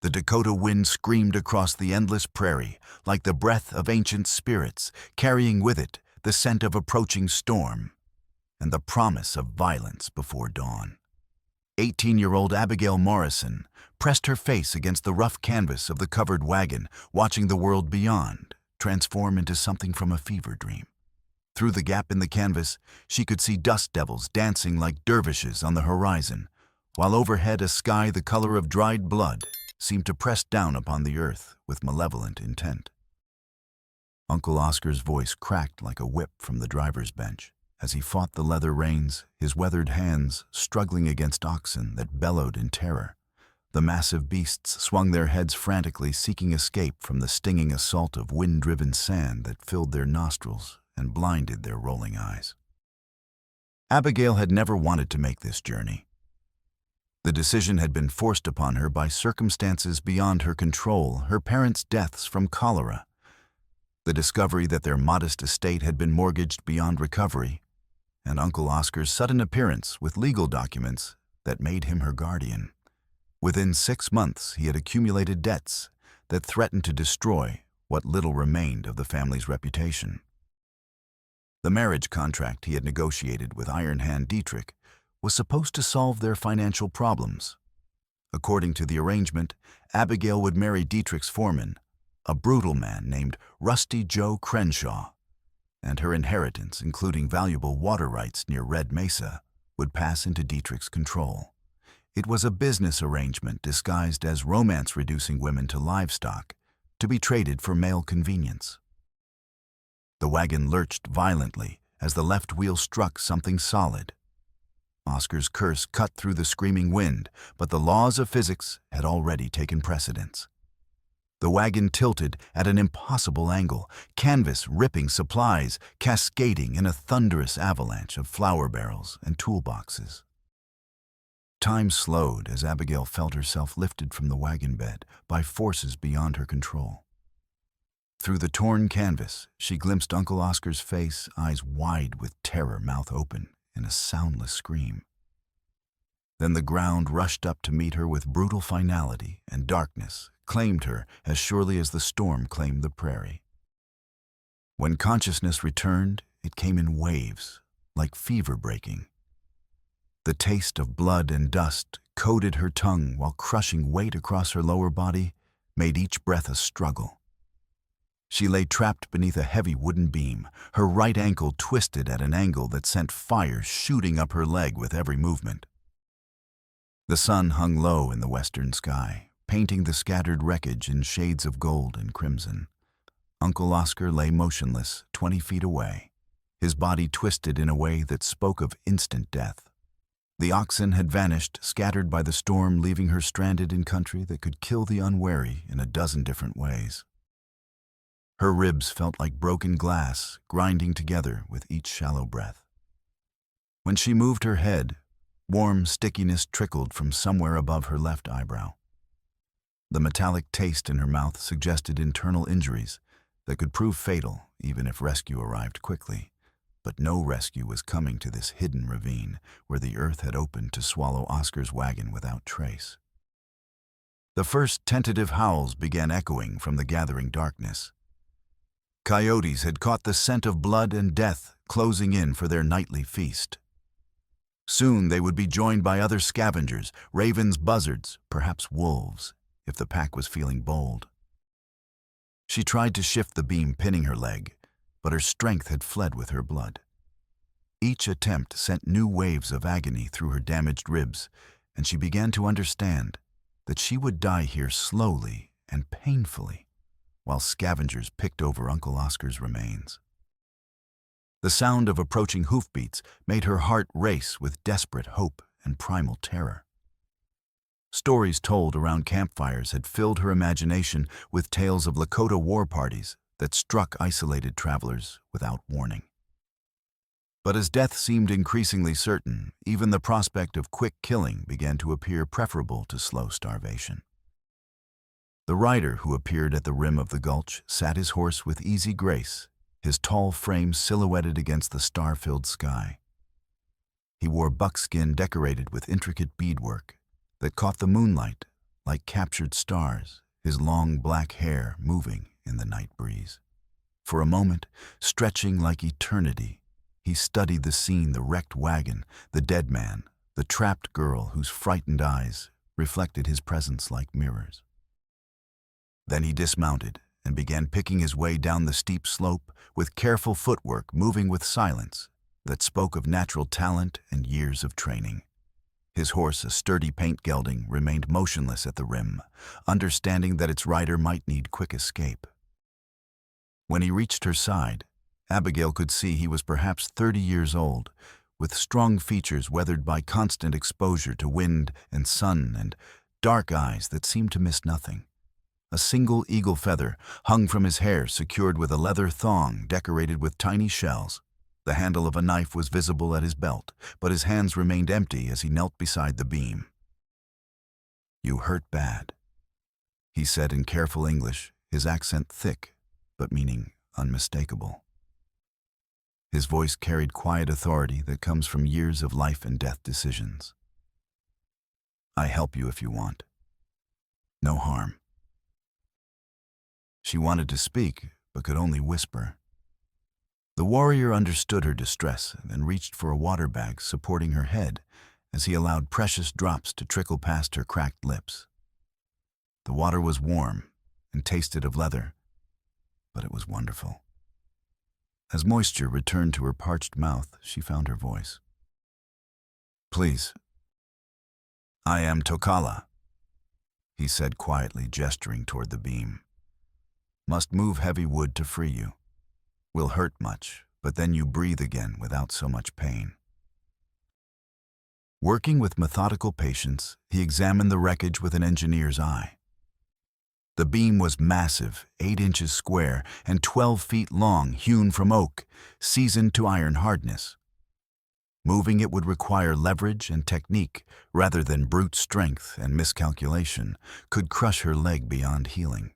The Dakota wind screamed across the endless prairie like the breath of ancient spirits, carrying with it the scent of approaching storm and the promise of violence before dawn. 18-year-old Abigail Morrison pressed her face against the rough canvas of the covered wagon, watching the world beyond transform into something from a fever dream. Through the gap in the canvas, she could see dust devils dancing like dervishes on the horizon, while overhead a sky the color of dried blood seemed to press down upon the earth with malevolent intent. Uncle Oscar's voice cracked like a whip from the driver's bench as he fought the leather reins, his weathered hands struggling against oxen that bellowed in terror. The massive beasts swung their heads frantically, seeking escape from the stinging assault of wind-driven sand that filled their nostrils and blinded their rolling eyes. Abigail had never wanted to make this journey. The decision had been forced upon her by circumstances beyond her control, her parents' deaths from cholera, the discovery that their modest estate had been mortgaged beyond recovery, and Uncle Oscar's sudden appearance with legal documents that made him her guardian. Within 6 months, he had accumulated debts that threatened to destroy what little remained of the family's reputation. The marriage contract he had negotiated with Iron Hand Dietrich was supposed to solve their financial problems. According to the arrangement, Abigail would marry Dietrich's foreman, a brutal man named Rusty Joe Crenshaw, and her inheritance, including valuable water rights near Red Mesa, would pass into Dietrich's control. It was a business arrangement disguised as romance, reducing women to livestock to be traded for male convenience. The wagon lurched violently as the left wheel struck something solid. Oscar's curse cut through the screaming wind, but the laws of physics had already taken precedence. The wagon tilted at an impossible angle, canvas ripping supplies, cascading in a thunderous avalanche of flour barrels and toolboxes. Time slowed as Abigail felt herself lifted from the wagon bed by forces beyond her control. Through the torn canvas, she glimpsed Uncle Oscar's face, eyes wide with terror, mouth open in a soundless scream. Then the ground rushed up to meet her with brutal finality, and darkness claimed her as surely as the storm claimed the prairie. When consciousness returned, it came in waves, like fever breaking. The taste of blood and dust coated her tongue while crushing weight across her lower body made each breath a struggle. She lay trapped beneath a heavy wooden beam, her right ankle twisted at an angle that sent fire shooting up her leg with every movement. The sun hung low in the western sky, painting the scattered wreckage in shades of gold and crimson. Uncle Oscar lay motionless 20 feet away, his body twisted in a way that spoke of instant death. The oxen had vanished, scattered by the storm, leaving her stranded in country that could kill the unwary in a dozen different ways. Her ribs felt like broken glass, grinding together with each shallow breath. When she moved her head, warm stickiness trickled from somewhere above her left eyebrow. The metallic taste in her mouth suggested internal injuries that could prove fatal even if rescue arrived quickly. But no rescue was coming to this hidden ravine where the earth had opened to swallow Oscar's wagon without trace. The first tentative howls began echoing from the gathering darkness. Coyotes had caught the scent of blood and death closing in for their nightly feast. Soon they would be joined by other scavengers, ravens, buzzards, perhaps wolves, if the pack was feeling bold. She tried to shift the beam pinning her leg, but her strength had fled with her blood. Each attempt sent new waves of agony through her damaged ribs, and she began to understand that she would die here slowly and painfully, while scavengers picked over Uncle Oscar's remains. The sound of approaching hoofbeats made her heart race with desperate hope and primal terror. Stories told around campfires had filled her imagination with tales of Lakota war parties that struck isolated travelers without warning. But as death seemed increasingly certain, even the prospect of quick killing began to appear preferable to slow starvation. The rider who appeared at the rim of the gulch sat his horse with easy grace, his tall frame silhouetted against the star-filled sky. He wore buckskin decorated with intricate beadwork that caught the moonlight like captured stars, his long black hair moving in the night breeze. For a moment, stretching like eternity, he studied the scene, the wrecked wagon, the dead man, the trapped girl whose frightened eyes reflected his presence like mirrors. Then he dismounted and began picking his way down the steep slope with careful footwork, moving with silence that spoke of natural talent and years of training. His horse, a sturdy paint gelding, remained motionless at the rim, understanding that its rider might need quick escape. When he reached her side, Abigail could see he was perhaps 30 years old, with strong features weathered by constant exposure to wind and sun, and dark eyes that seemed to miss nothing. A single eagle feather hung from his hair, secured with a leather thong decorated with tiny shells. The handle of a knife was visible at his belt, but his hands remained empty as he knelt beside the beam. "You hurt bad," he said in careful English, his accent thick, but meaning unmistakable. His voice carried quiet authority that comes from years of life and death decisions. "I help you if you want. No harm." She wanted to speak, but could only whisper. The warrior understood her distress and reached for a water bag supporting her head as he allowed precious drops to trickle past her cracked lips. The water was warm and tasted of leather, but it was wonderful. As moisture returned to her parched mouth, she found her voice. "Please, I am Tokala," he said quietly, gesturing toward the beam. "Must move heavy wood to free you. Will hurt much, but then you breathe again without so much pain." Working with methodical patience, he examined the wreckage with an engineer's eye. The beam was massive, 8 inches square and 12 feet long, hewn from oak, seasoned to iron hardness. Moving it would require leverage and technique rather than brute strength, and miscalculation could crush her leg beyond healing.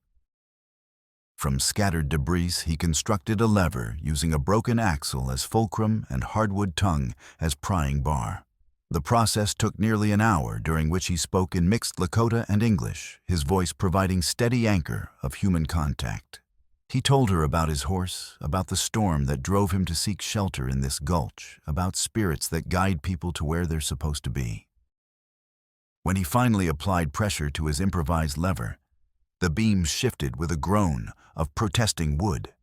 From scattered debris, he constructed a lever using a broken axle as fulcrum and hardwood tongue as prying bar. The process took nearly an hour, during which he spoke in mixed Lakota and English, his voice providing steady anchor of human contact. He told her about his horse, about the storm that drove him to seek shelter in this gulch, about spirits that guide people to where they're supposed to be. When he finally applied pressure to his improvised lever, the beam shifted with a groan of protesting wood.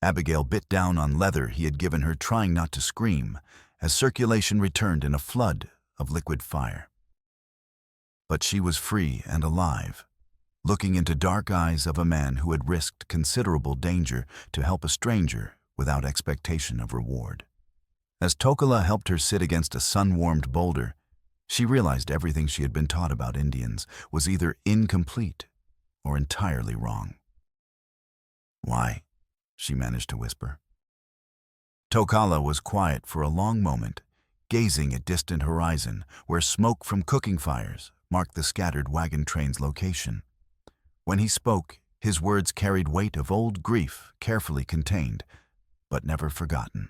Abigail bit down on leather he had given her, trying not to scream, as circulation returned in a flood of liquid fire. But she was free and alive, looking into dark eyes of a man who had risked considerable danger to help a stranger without expectation of reward. As Tokala helped her sit against a sun-warmed boulder, she realized everything she had been taught about Indians was either incomplete or entirely wrong. "Why?" she managed to whisper. Tokala was quiet for a long moment, gazing at distant horizon where smoke from cooking fires marked the scattered wagon train's location. When he spoke, his words carried weight of old grief, carefully contained, but never forgotten.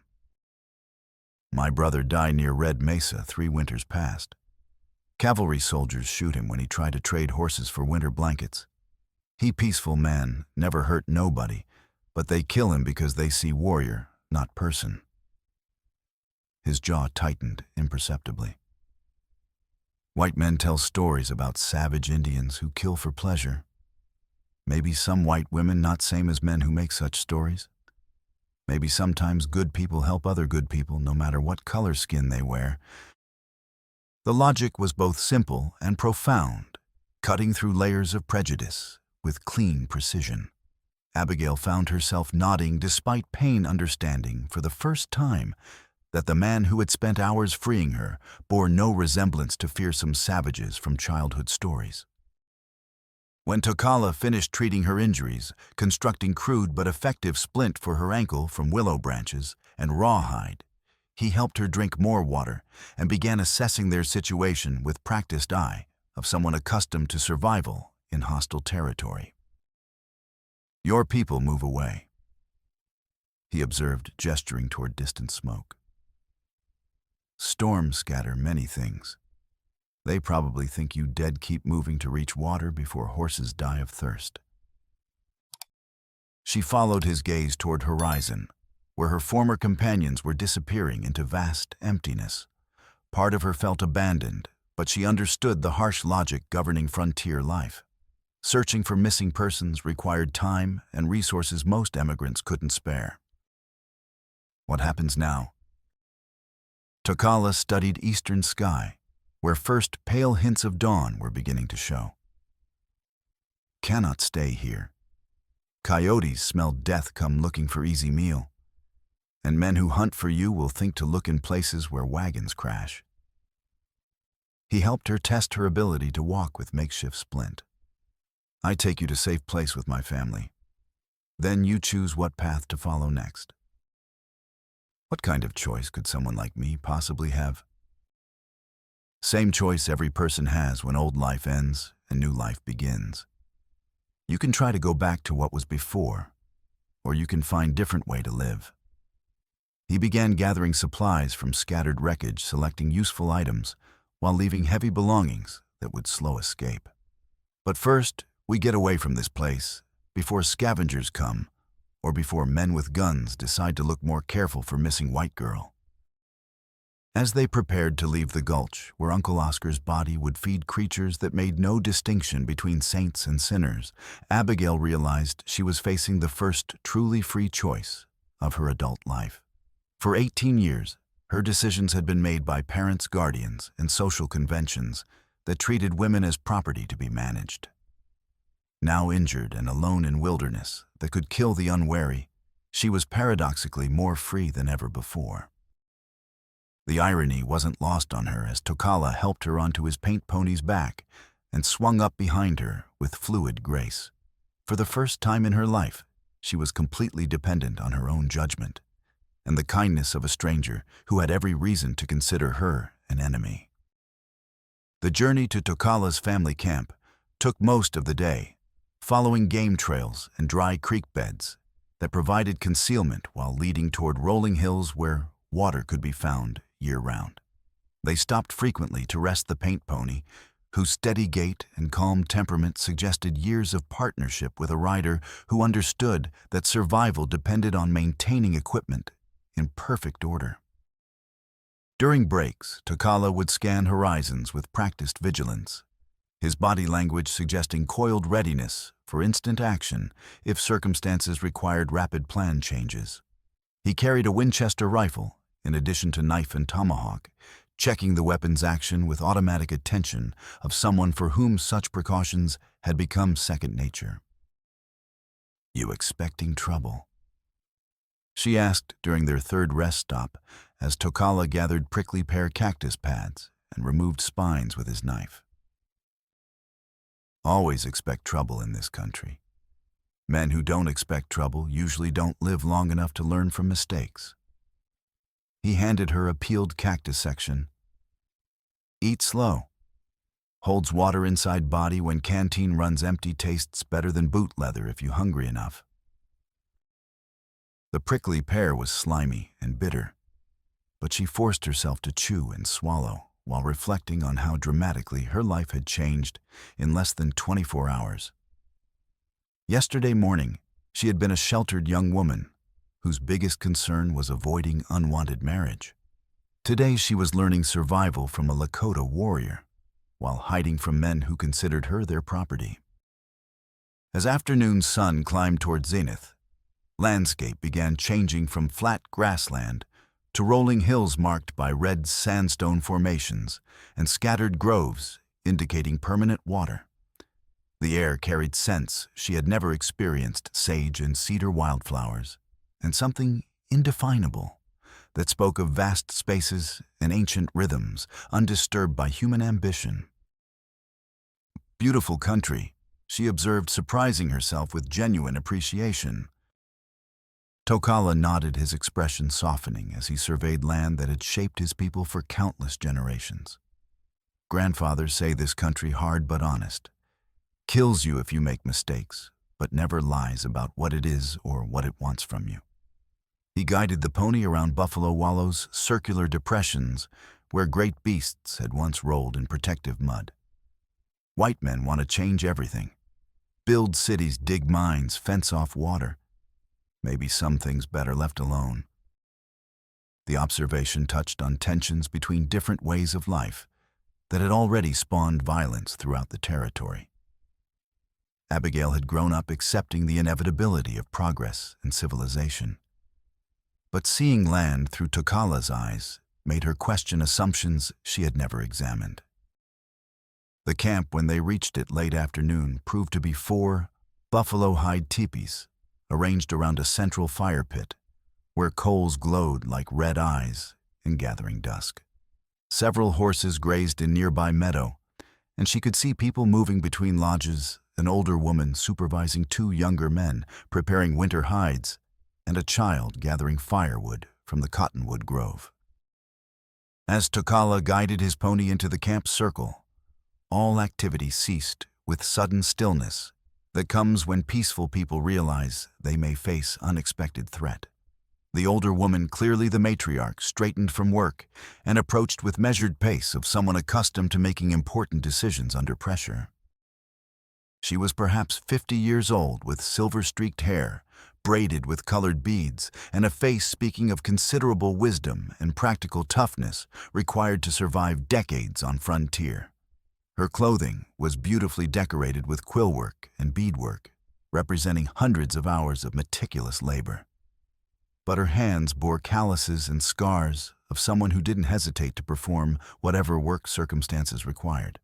"My brother died near Red Mesa 3 winters past. Cavalry soldiers shoot him when he tried to trade horses for winter blankets. He peaceful man, never hurt nobody, but they kill him because they see warrior, not person." His jaw tightened imperceptibly. "White men tell stories about savage Indians who kill for pleasure. Maybe some white women not same as men who make such stories. Maybe sometimes good people help other good people, no matter what color skin they wear." The logic was both simple and profound, cutting through layers of prejudice with clean precision. Abigail found herself nodding despite pain, understanding for the first time that the man who had spent hours freeing her bore no resemblance to fearsome savages from childhood stories. When Tokala finished treating her injuries, constructing crude but effective splint for her ankle from willow branches and rawhide, he helped her drink more water and began assessing their situation with practiced eye of someone accustomed to survival in hostile territory. "Your people move away," he observed, gesturing toward distant smoke. "Storms scatter many things. They probably think you dead keep moving to reach water before horses die of thirst. She followed his gaze toward horizon, where her former companions were disappearing into vast emptiness. Part of her felt abandoned, but she understood the harsh logic governing frontier life. Searching for missing persons required time and resources most emigrants couldn't spare. What happens now? Tokala studied eastern sky, where first pale hints of dawn were beginning to show. Cannot stay here. Coyotes smell death come looking for easy meal, and men who hunt for you will think to look in places where wagons crash. He helped her test her ability to walk with makeshift splint. I take you to safe place with my family. Then you choose what path to follow next. What kind of choice could someone like me possibly have? Same choice every person has when old life ends and new life begins. You can try to go back to what was before, or you can find a different way to live. He began gathering supplies from scattered wreckage, selecting useful items, while leaving heavy belongings that would slow escape. But first, we get away from this place, before scavengers come, or before men with guns decide to look more careful for missing white girl. As they prepared to leave the gulch, where Uncle Oscar's body would feed creatures that made no distinction between saints and sinners, Abigail realized she was facing the first truly free choice of her adult life. For 18 years, her decisions had been made by parents, guardians, and social conventions that treated women as property to be managed. Now injured and alone in wilderness that could kill the unwary, she was paradoxically more free than ever before. The irony wasn't lost on her as Tokala helped her onto his paint pony's back and swung up behind her with fluid grace. For the first time in her life, she was completely dependent on her own judgment and the kindness of a stranger who had every reason to consider her an enemy. The journey to Tokala's family camp took most of the day, following game trails and dry creek beds that provided concealment while leading toward rolling hills where water could be found year-round. They stopped frequently to rest the paint pony, whose steady gait and calm temperament suggested years of partnership with a rider who understood that survival depended on maintaining equipment in perfect order. During breaks, Tokala would scan horizons with practiced vigilance, his body language suggesting coiled readiness for instant action if circumstances required rapid plan changes. He carried a Winchester rifle, in addition to knife and tomahawk, checking the weapon's action with automatic attention of someone for whom such precautions had become second nature. "You expecting trouble?" she asked during their third rest stop as Tokala gathered prickly pear cactus pads and removed spines with his knife. Always expect trouble in this country. Men who don't expect trouble usually don't live long enough to learn from mistakes. He handed her a peeled cactus section. "Eat slow. Holds water inside body when canteen runs empty, tastes better than boot leather if you hungry enough." The prickly pear was slimy and bitter, but she forced herself to chew and swallow while reflecting on how dramatically her life had changed in less than 24 hours. Yesterday morning, she had been a sheltered young woman whose biggest concern was avoiding unwanted marriage. Today she was learning survival from a Lakota warrior, while hiding from men who considered her their property. As afternoon's sun climbed toward zenith, landscape began changing from flat grassland to rolling hills marked by red sandstone formations and scattered groves indicating permanent water. The air carried scents she had never experienced: sage and cedar wildflowers, and something indefinable that spoke of vast spaces and ancient rhythms undisturbed by human ambition. "Beautiful country," she observed, surprising herself with genuine appreciation. Tokala nodded, his expression softening as he surveyed land that had shaped his people for countless generations. "Grandfathers say this country hard but honest. Kills you if you make mistakes, but never lies about what it is or what it wants from you." He guided the pony around Buffalo Wallow's circular depressions where great beasts had once rolled in protective mud. White men want to change everything. Build cities, dig mines, fence off water. Maybe some things better left alone. The observation touched on tensions between different ways of life that had already spawned violence throughout the territory. Abigail had grown up accepting the inevitability of progress and civilization. But seeing land through Tokala's eyes made her question assumptions she had never examined. The camp, when they reached it late afternoon, proved to be 4 buffalo-hide teepees arranged around a central fire pit, where coals glowed like red eyes in gathering dusk. Several horses grazed in nearby meadow, and she could see people moving between lodges, an older woman supervising 2 younger men preparing winter hides, and a child gathering firewood from the cottonwood grove. As Tokala guided his pony into the camp circle, all activity ceased with sudden stillness that comes when peaceful people realize they may face unexpected threat. The older woman, clearly the matriarch, straightened from work and approached with measured pace of someone accustomed to making important decisions under pressure. She was perhaps 50 years old, with silver-streaked hair, braided with colored beads, and a face speaking of considerable wisdom and practical toughness required to survive decades on frontier. Her clothing was beautifully decorated with quillwork and beadwork, representing hundreds of hours of meticulous labor. But her hands bore calluses and scars of someone who didn't hesitate to perform whatever work circumstances required.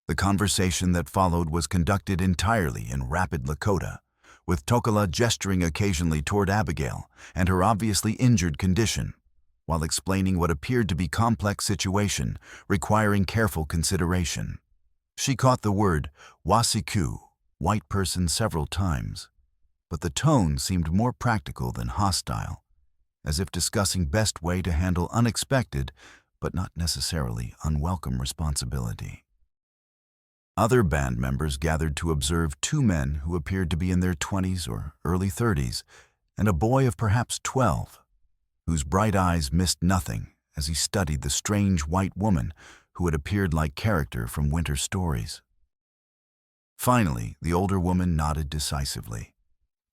The conversation that followed was conducted entirely in rapid Lakota, with Tokala gesturing occasionally toward Abigail and her obviously injured condition, while explaining what appeared to be complex situation requiring careful consideration. She caught the word wasiku, white person, several times, but the tone seemed more practical than hostile, as if discussing best way to handle unexpected but not necessarily unwelcome responsibility. Other band members gathered to observe 2 men who appeared to be in their 20s or early 30s, and a boy of perhaps 12, whose bright eyes missed nothing as he studied the strange white woman who had appeared like character from winter stories. Finally, the older woman nodded decisively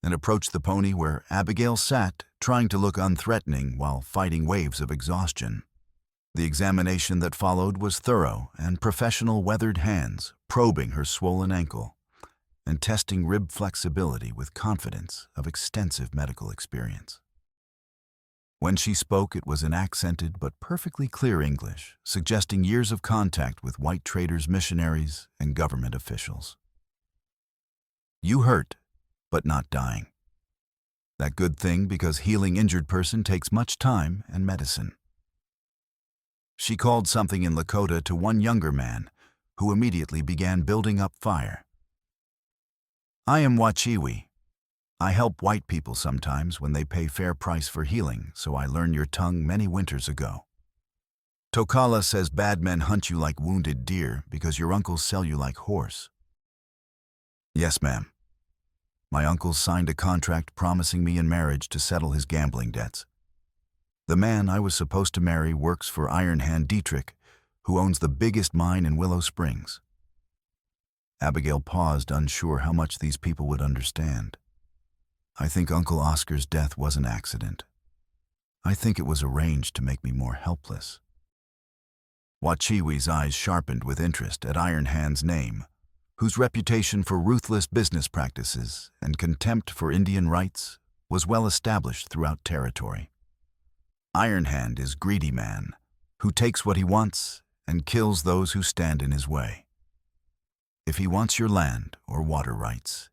and approached the pony where Abigail sat, trying to look unthreatening while fighting waves of exhaustion. The examination that followed was thorough, and professional weathered hands probing her swollen ankle and testing rib flexibility with confidence of extensive medical experience. When she spoke, it was in accented but perfectly clear English, suggesting years of contact with white traders, missionaries, and government officials. "You hurt, but not dying. That good thing, because healing injured person takes much time and medicine." She called something in Lakota to one younger man, who immediately began building up fire. "I am Wachiwi. I help white people sometimes when they pay fair price for healing, so I learned your tongue many winters ago. Tokala says bad men hunt you like wounded deer because your uncles sell you like horse." "Yes, ma'am. My uncle signed a contract promising me in marriage to settle his gambling debts. The man I was supposed to marry works for Iron Hand Dietrich, who owns the biggest mine in Willow Springs." Abigail paused, unsure how much these people would understand. "I think Uncle Oscar's death was an accident. I think it was arranged to make me more helpless." Wachiwi's eyes sharpened with interest at Iron Hand's name, whose reputation for ruthless business practices and contempt for Indian rights was well established throughout territory. Iron Hand is greedy man, who takes what he wants and kills those who stand in his way. If he wants your land or water rights,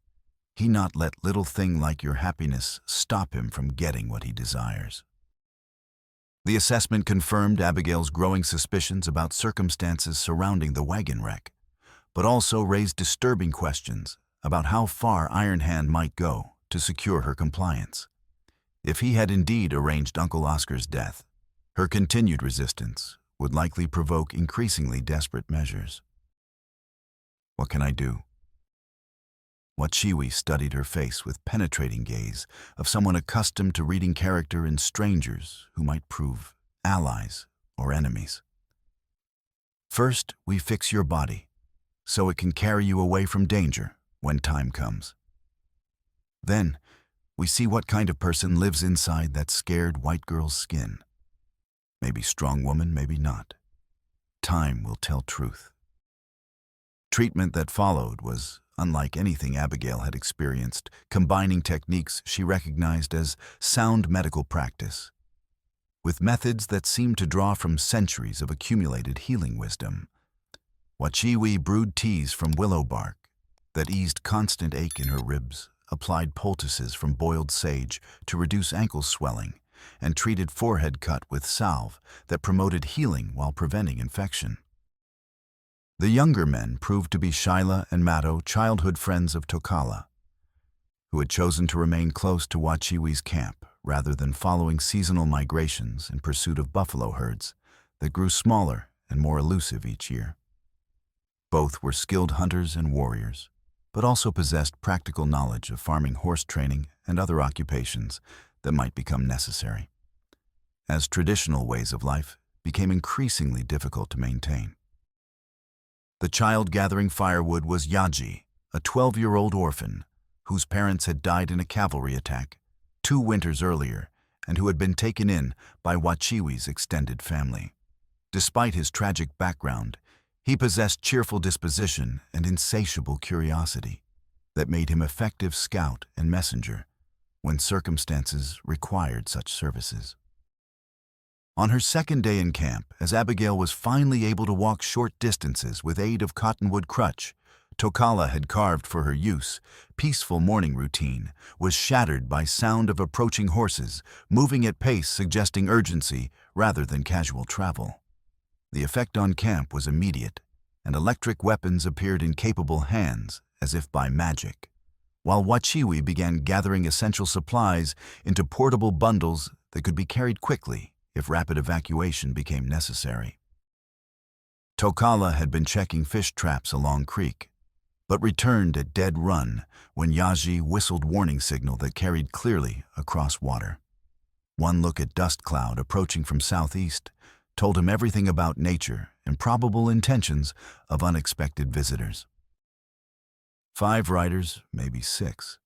he not let little thing like your happiness stop him from getting what he desires. The assessment confirmed Abigail's growing suspicions about circumstances surrounding the wagon wreck, but also raised disturbing questions about how far Iron Hand might go to secure her compliance. If he had indeed arranged Uncle Oscar's death, her continued resistance would likely provoke increasingly desperate measures. "What can I do?" Wachiwi studied her face with penetrating gaze of someone accustomed to reading character in strangers who might prove allies or enemies. First, we fix your body, so it can carry you away from danger when time comes. Then, we see what kind of person lives inside that scared white girl's skin. Maybe strong woman, maybe not. Time will tell truth. Treatment that followed was unlike anything Abigail had experienced, combining techniques she recognized as sound medical practice, with methods that seemed to draw from centuries of accumulated healing wisdom. Wachiwi brewed teas from willow bark that eased constant ache in her ribs, applied poultices from boiled sage to reduce ankle swelling, and treated forehead cut with salve that promoted healing while preventing infection. The younger men proved to be Shyla and Matto, childhood friends of Tokala, who had chosen to remain close to Wachiwi's camp rather than following seasonal migrations in pursuit of buffalo herds that grew smaller and more elusive each year. Both were skilled hunters and warriors, but also possessed practical knowledge of farming, horse training, and other occupations that might become necessary, as traditional ways of life became increasingly difficult to maintain. The child gathering firewood was Yaji, a 12-year-old orphan whose parents had died in a cavalry attack 2 winters earlier and who had been taken in by Wachiwi's extended family. Despite his tragic background, he possessed cheerful disposition and insatiable curiosity that made him effective scout and messenger when circumstances required such services. On her second day in camp, as Abigail was finally able to walk short distances with aid of cottonwood crutch Tokala had carved for her use, peaceful morning routine was shattered by sound of approaching horses, moving at pace suggesting urgency rather than casual travel. The effect on camp was immediate, and electric weapons appeared in capable hands as if by magic, while Wachiwi began gathering essential supplies into portable bundles that could be carried quickly if rapid evacuation became necessary. Tokala had been checking fish traps along creek, but returned at dead run when Yaji whistled warning signal that carried clearly across water. One look at dust cloud approaching from southeast told him everything about nature and probable intentions of unexpected visitors. 5 riders, maybe 6.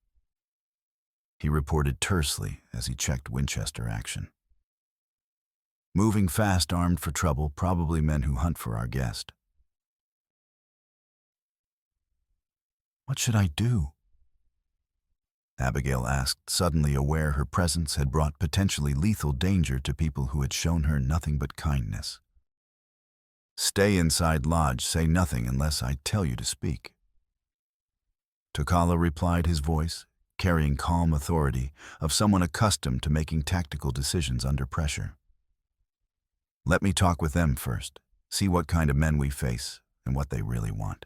He reported tersely as he checked Winchester action. Moving fast, armed for trouble, probably men who hunt for our guest. What should I do? Abigail asked, suddenly aware her presence had brought potentially lethal danger to people who had shown her nothing but kindness. Stay inside lodge, say nothing unless I tell you to speak. Tokala replied, his voice carrying calm authority of someone accustomed to making tactical decisions under pressure. Let me talk with them first, see what kind of men we face and what they really want.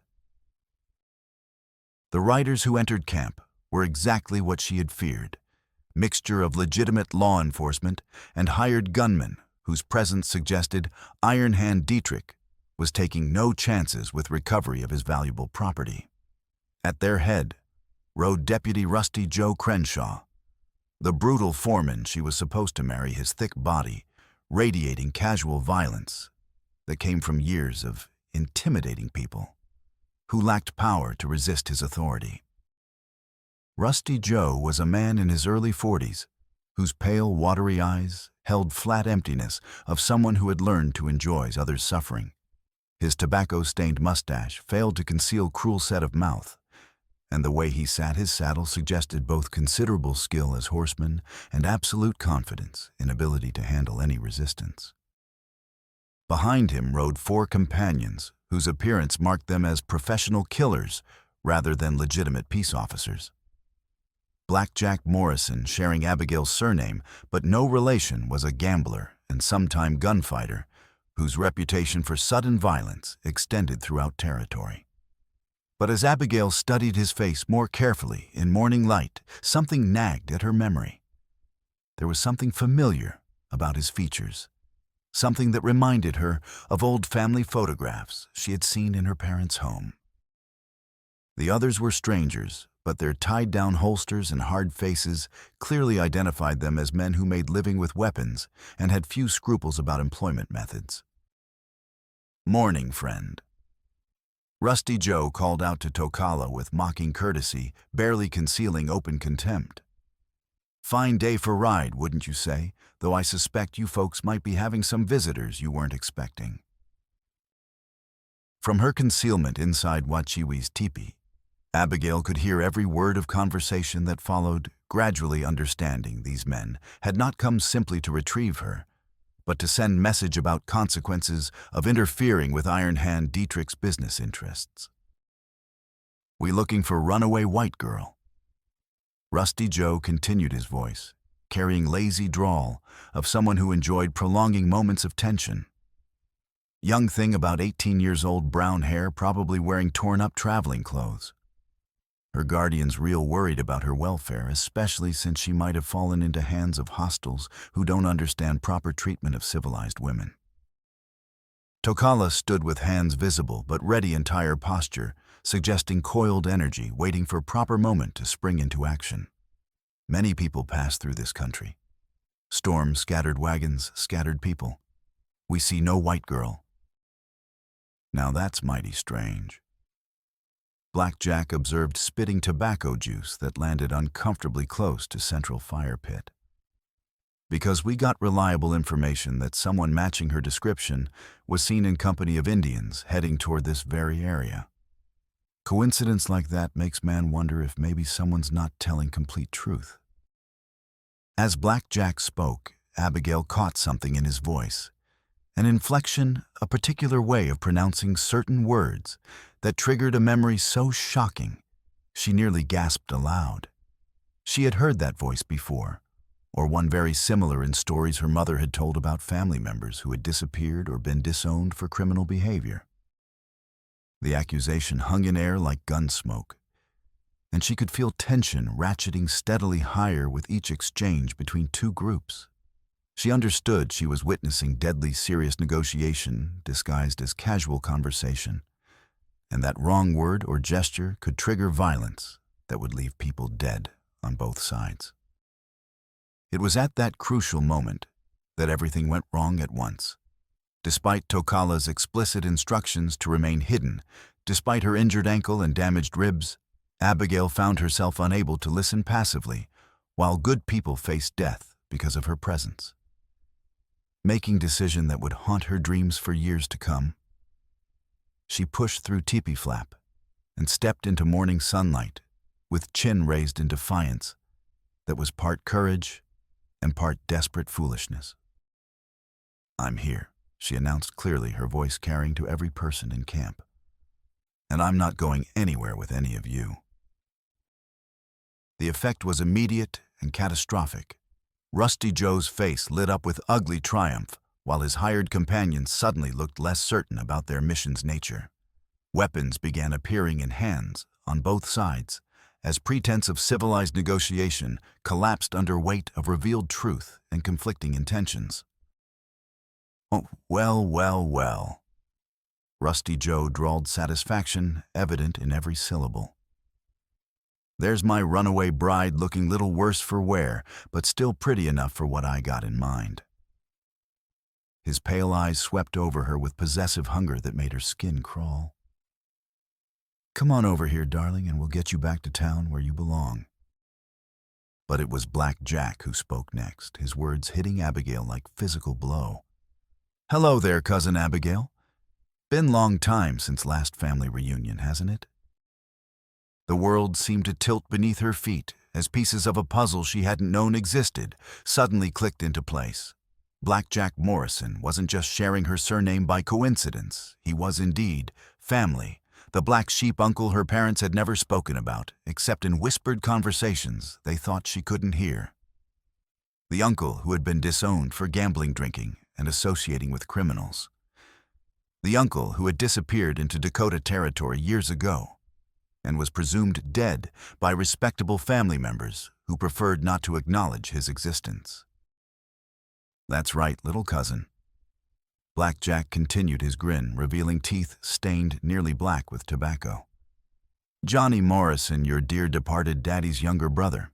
The riders who entered camp were exactly what she had feared, mixture of legitimate law enforcement and hired gunmen whose presence suggested Iron Hand Dietrich was taking no chances with recovery of his valuable property. At their head rode Deputy Rusty Joe Crenshaw, the brutal foreman she was supposed to marry, his thick body radiating casual violence that came from years of intimidating people who lacked power to resist his authority. Rusty Joe was a man in his early 40s whose pale, watery eyes held flat emptiness of someone who had learned to enjoy others' suffering. His tobacco-stained mustache failed to conceal cruel set of mouth, and the way he sat his saddle suggested both considerable skill as horseman and absolute confidence in ability to handle any resistance. Behind him rode 4 companions whose appearance marked them as professional killers rather than legitimate peace officers. Blackjack Morrison, sharing Abigail's surname but no relation, was a gambler and sometime gunfighter whose reputation for sudden violence extended throughout territory. But as Abigail studied his face more carefully in morning light, something nagged at her memory. There was something familiar about his features, something that reminded her of old family photographs she had seen in her parents' home. The others were strangers, but their tied-down holsters and hard faces clearly identified them as men who made living with weapons and had few scruples about employment methods. "Morning, friend." Rusty Joe called out to Tokala with mocking courtesy, barely concealing open contempt. "Fine day for ride, wouldn't you say? Though I suspect you folks might be having some visitors you weren't expecting." From her concealment inside Wachiwi's teepee, Abigail could hear every word of conversation that followed, gradually understanding these men had not come simply to retrieve her, but to send message about consequences of interfering with Iron Hand Dietrich's business interests. "We looking for runaway white girl." Rusty Joe continued his voice, carrying lazy drawl of someone who enjoyed prolonging moments of tension. Young thing about 18 years old, brown hair, probably wearing torn-up traveling clothes. Her guardians real worried about her welfare, especially since she might have fallen into hands of hostiles who don't understand proper treatment of civilized women. Tokala stood with hands visible but ready entire posture, suggesting coiled energy, waiting for proper moment to spring into action. Many people pass through this country. Storms, scattered wagons, scattered people. We see no white girl. Now that's mighty strange. Blackjack observed spitting tobacco juice that landed uncomfortably close to central fire pit. Because we got reliable information that someone matching her description was seen in company of Indians heading toward this very area. Coincidence like that makes man wonder if maybe someone's not telling complete truth. As Blackjack spoke, Abigail caught something in his voice. An inflection, a particular way of pronouncing certain words that triggered a memory so shocking, she nearly gasped aloud. She had heard that voice before, or one very similar in stories her mother had told about family members who had disappeared or been disowned for criminal behavior. The accusation hung in air like gun smoke, and she could feel tension ratcheting steadily higher with each exchange between two groups. She understood she was witnessing deadly serious negotiation disguised as casual conversation, and that wrong word or gesture could trigger violence that would leave people dead on both sides. It was at that crucial moment that everything went wrong at once. Despite Tokala's explicit instructions to remain hidden, despite her injured ankle and damaged ribs, Abigail found herself unable to listen passively while good people faced death because of her presence. Making decision that would haunt her dreams for years to come, she pushed through teepee flap and stepped into morning sunlight with chin raised in defiance that was part courage and part desperate foolishness. "I'm here," she announced clearly, her voice carrying to every person in camp. "And I'm not going anywhere with any of you." The effect was immediate and catastrophic. Rusty Joe's face lit up with ugly triumph, while his hired companions suddenly looked less certain about their mission's nature. Weapons began appearing in hands on both sides, as pretense of civilized negotiation collapsed under weight of revealed truth and conflicting intentions. "Oh, well. Rusty Joe drawled satisfaction evident in every syllable. "There's my runaway bride looking little worse for wear, but still pretty enough for what I got in mind." His pale eyes swept over her with possessive hunger that made her skin crawl. "Come on over here, darling, and we'll get you back to town where you belong." But it was Blackjack who spoke next, his words hitting Abigail like physical blow. "Hello there, Cousin Abigail. Been long time since last family reunion, hasn't it?" The world seemed to tilt beneath her feet as pieces of a puzzle she hadn't known existed suddenly clicked into place. Blackjack Morrison wasn't just sharing her surname by coincidence. He was indeed family, the black sheep uncle her parents had never spoken about, except in whispered conversations they thought she couldn't hear. The uncle who had been disowned for gambling, drinking, and associating with criminals. The uncle who had disappeared into Dakota territory years ago and was presumed dead by respectable family members who preferred not to acknowledge his existence. "That's right, little cousin." Blackjack continued his grin, revealing teeth stained nearly black with tobacco. Johnny Morrison, your dear departed daddy's younger brother.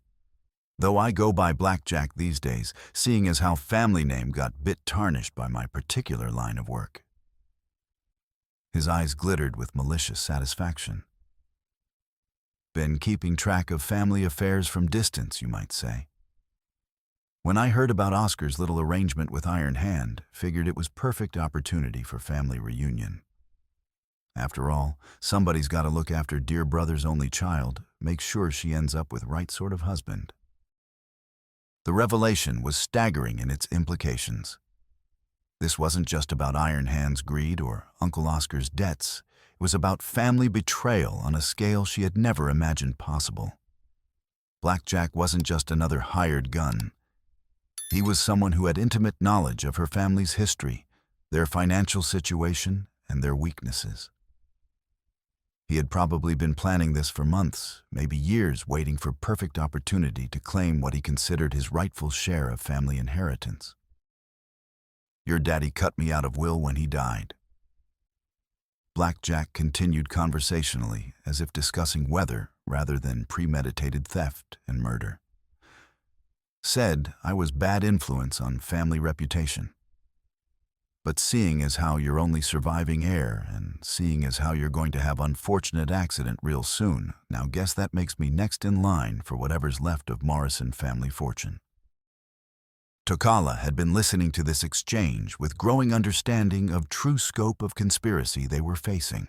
Though I go by Blackjack these days, seeing as how family name got bit tarnished by my particular line of work." His eyes glittered with malicious satisfaction. "Been keeping track of family affairs from distance, you might say. When I heard about Oscar's little arrangement with Iron Hand, figured it was perfect opportunity for family reunion. After all, somebody's got to look after dear brother's only child, make sure she ends up with right sort of husband." The revelation was staggering in its implications. This wasn't just about Iron Hand's greed or Uncle Oscar's debts. It was about family betrayal on a scale she had never imagined possible. Blackjack wasn't just another hired gun. He was someone who had intimate knowledge of her family's history, their financial situation, and their weaknesses. He had probably been planning this for months, maybe years, waiting for perfect opportunity to claim what he considered his rightful share of family inheritance. "Your daddy cut me out of will when he died." Blackjack continued conversationally, as if discussing weather rather than premeditated theft and murder. "Said I was bad influence on family reputation. But seeing as how you're only surviving heir, and seeing as how you're going to have unfortunate accident real soon, now guess that makes me next in line for whatever's left of Morrison family fortune." Tokala had been listening to this exchange with growing understanding of true scope of conspiracy they were facing.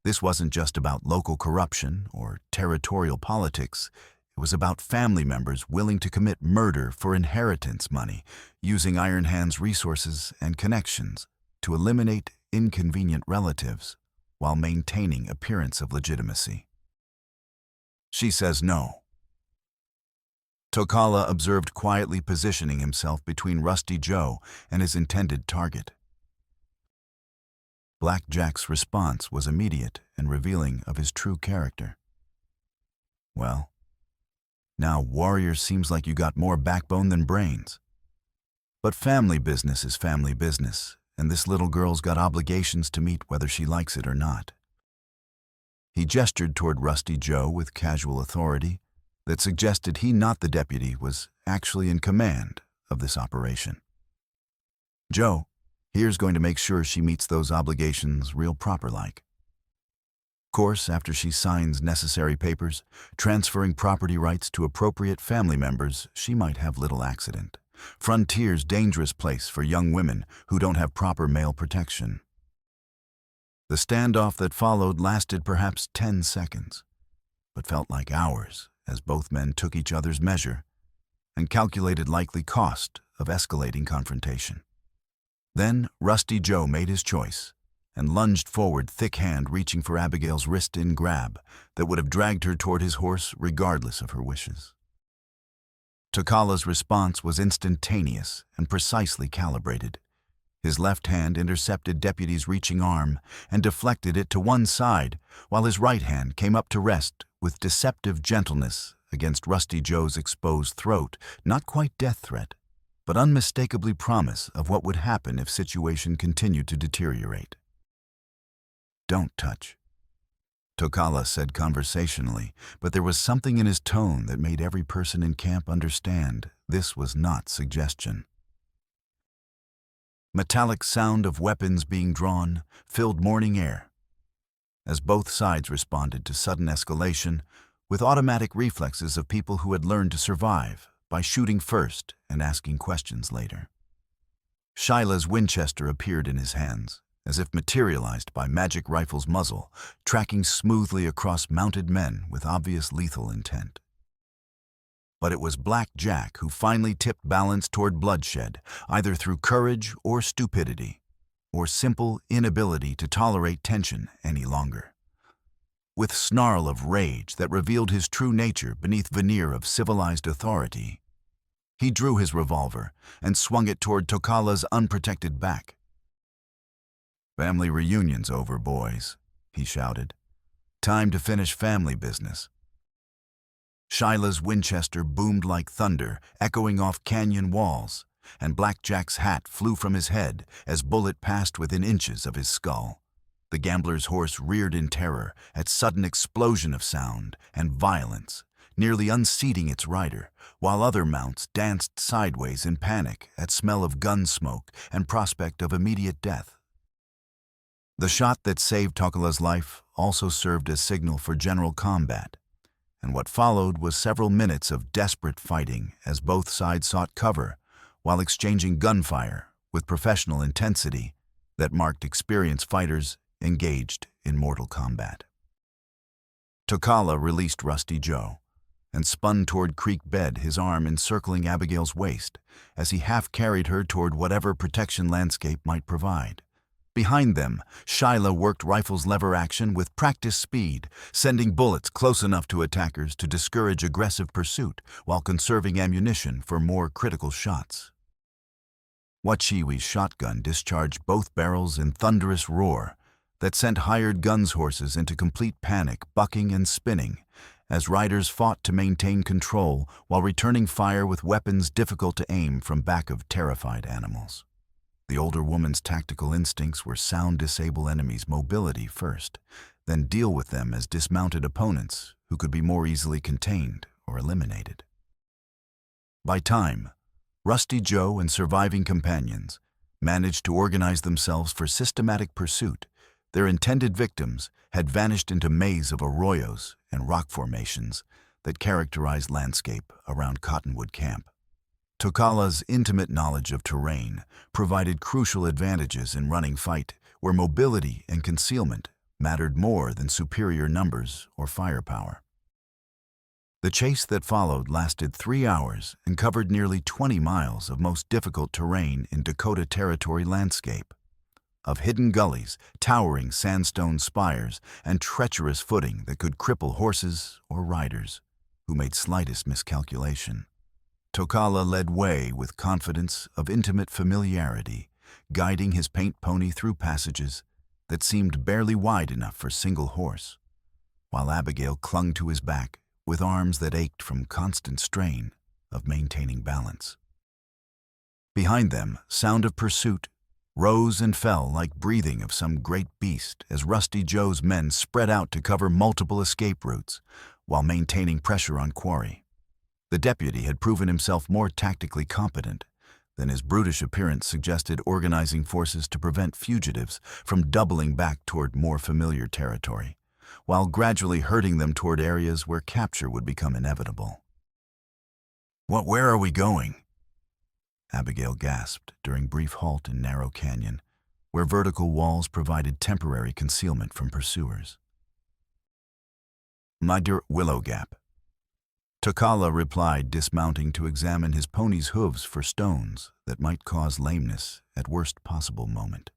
This wasn't just about local corruption or territorial politics. It was about family members willing to commit murder for inheritance money, using Iron Hand's resources and connections to eliminate inconvenient relatives while maintaining appearance of legitimacy. "She says no." Tokala observed quietly positioning himself between Rusty Joe and his intended target. Blackjack's response was immediate and revealing of his true character. "Well, now, warrior, seems like you got more backbone than brains. But family business is family business, and this little girl's got obligations to meet whether she likes it or not." He gestured toward Rusty Joe with casual authority that suggested he, not the deputy, was actually in command of this operation. "Joe, here's going to make sure she meets those obligations real proper-like. Course, after she signs necessary papers, transferring property rights to appropriate family members, she might have little accident. Frontier's dangerous place for young women who don't have proper male protection." The standoff that followed lasted perhaps 10 seconds, but felt like hours as both men took each other's measure and calculated likely cost of escalating confrontation. Then Rusty Joe made his choice and lunged forward, thick hand reaching for Abigail's wrist-in grab that would have dragged her toward his horse regardless of her wishes. Tokala's response was instantaneous and precisely calibrated. His left hand intercepted Deputy's reaching arm and deflected it to one side, while his right hand came up to rest with deceptive gentleness against Rusty Joe's exposed throat, not quite death threat, but unmistakably promise of what would happen if situation continued to deteriorate. "Don't touch," Tokala said conversationally, but there was something in his tone that made every person in camp understand this was not suggestion. Metallic sound of weapons being drawn filled morning air, as both sides responded to sudden escalation with automatic reflexes of people who had learned to survive by shooting first and asking questions later. Shyla's Winchester appeared in his hands, as if materialized by magic rifle's muzzle, tracking smoothly across mounted men with obvious lethal intent. But it was Blackjack who finally tipped balance toward bloodshed, either through courage or stupidity, or simple inability to tolerate tension any longer. With snarl of rage that revealed his true nature beneath veneer of civilized authority, he drew his revolver and swung it toward Tokala's unprotected back. "Family reunion's over, boys," he shouted. "Time to finish family business." Shyla's Winchester boomed like thunder, echoing off canyon walls, and Blackjack's hat flew from his head as bullet passed within inches of his skull. The gambler's horse reared in terror at sudden explosion of sound and violence, nearly unseating its rider, while other mounts danced sideways in panic at smell of gun smoke and prospect of immediate death. The shot that saved Tokala's life also served as signal for general combat, and what followed was several minutes of desperate fighting as both sides sought cover while exchanging gunfire with professional intensity that marked experienced fighters engaged in mortal combat. Tokala released Rusty Joe and spun toward Creek Bed, his arm encircling Abigail's waist as he half-carried her toward whatever protection landscape might provide. Behind them, Shyla worked rifle's lever action with practiced speed, sending bullets close enough to attackers to discourage aggressive pursuit while conserving ammunition for more critical shots. Wachiwi's shotgun discharged both barrels in thunderous roar that sent hired guns' horses into complete panic, bucking and spinning, as riders fought to maintain control while returning fire with weapons difficult to aim from back of terrified animals. The older woman's tactical instincts were sound disable enemies' mobility first, then deal with them as dismounted opponents who could be more easily contained or eliminated. By time, Rusty Joe and surviving companions managed to organize themselves for systematic pursuit. Their intended victims had vanished into maze of arroyos and rock formations that characterized landscape around Cottonwood Camp. Tokala's intimate knowledge of terrain provided crucial advantages in running fight where mobility and concealment mattered more than superior numbers or firepower. The chase that followed lasted 3 hours and covered nearly 20 miles of most difficult terrain in Dakota Territory landscape, of hidden gullies, towering sandstone spires, and treacherous footing that could cripple horses or riders who made slightest miscalculation. Tokala led way with confidence of intimate familiarity, guiding his paint pony through passages that seemed barely wide enough for single horse, while Abigail clung to his back with arms that ached from constant strain of maintaining balance. Behind them, sound of pursuit rose and fell like breathing of some great beast as Rusty Joe's men spread out to cover multiple escape routes while maintaining pressure on quarry. The deputy had proven himself more tactically competent than his brutish appearance suggested, organizing forces to prevent fugitives from doubling back toward more familiar territory, while gradually herding them toward areas where capture would become inevitable. Where are we going?" Abigail gasped during brief halt in narrow canyon, where vertical walls provided temporary concealment from pursuers. "Midir Willow Gap." Tokala replied, dismounting to examine his pony's hooves for stones that might cause lameness at worst possible moment.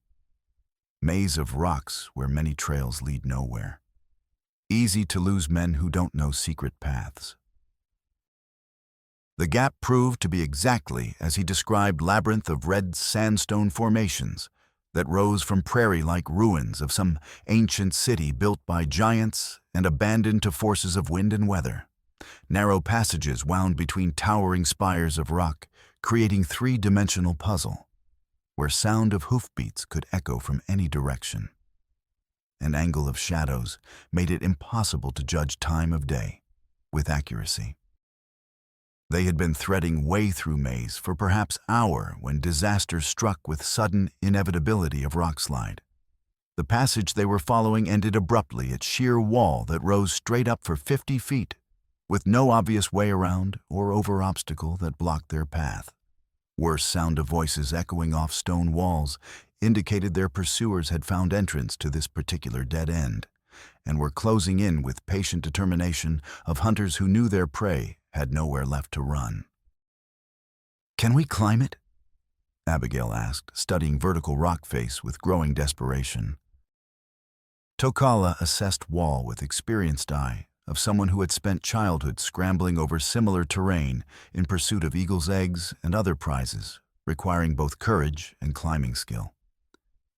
Maze of rocks where many trails lead nowhere. Easy to lose men who don't know secret paths. The gap proved to be exactly as he described, labyrinth of red sandstone formations that rose from prairie-like ruins of some ancient city built by giants and abandoned to forces of wind and weather. Narrow passages wound between towering spires of rock, creating three-dimensional puzzle, where sound of hoofbeats could echo from any direction. An angle of shadows made it impossible to judge time of day with accuracy. They had been threading way through maze for perhaps an hour when disaster struck with sudden inevitability of rockslide. The passage they were following ended abruptly at sheer wall that rose straight up for 50 feet, with no obvious way around or over obstacle that blocked their path. Worse sound of voices echoing off stone walls indicated their pursuers had found entrance to this particular dead end, and were closing in with patient determination of hunters who knew their prey had nowhere left to run. "Can we climb it?" Abigail asked, studying vertical rock face with growing desperation. Tokala assessed wall with experienced eye of someone who had spent childhood scrambling over similar terrain in pursuit of eagle's eggs and other prizes, requiring both courage and climbing skill.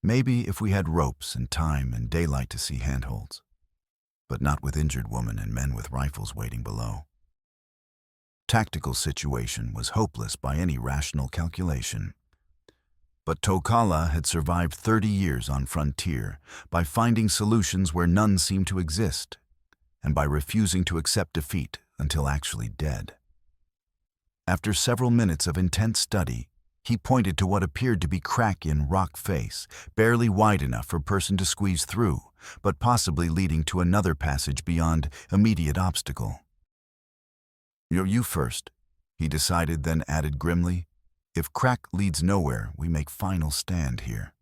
Maybe if we had ropes and time and daylight to see handholds, but not with injured women and men with rifles waiting below. Tactical situation was hopeless by any rational calculation. But Tokala had survived 30 years on frontier by finding solutions where none seemed to exist, and by refusing to accept defeat until actually dead. After several minutes of intense study, he pointed to what appeared to be crack in rock face, barely wide enough for a person to squeeze through, but possibly leading to another passage beyond immediate obstacle. You first, he decided, then added grimly. If crack leads nowhere, we make final stand here.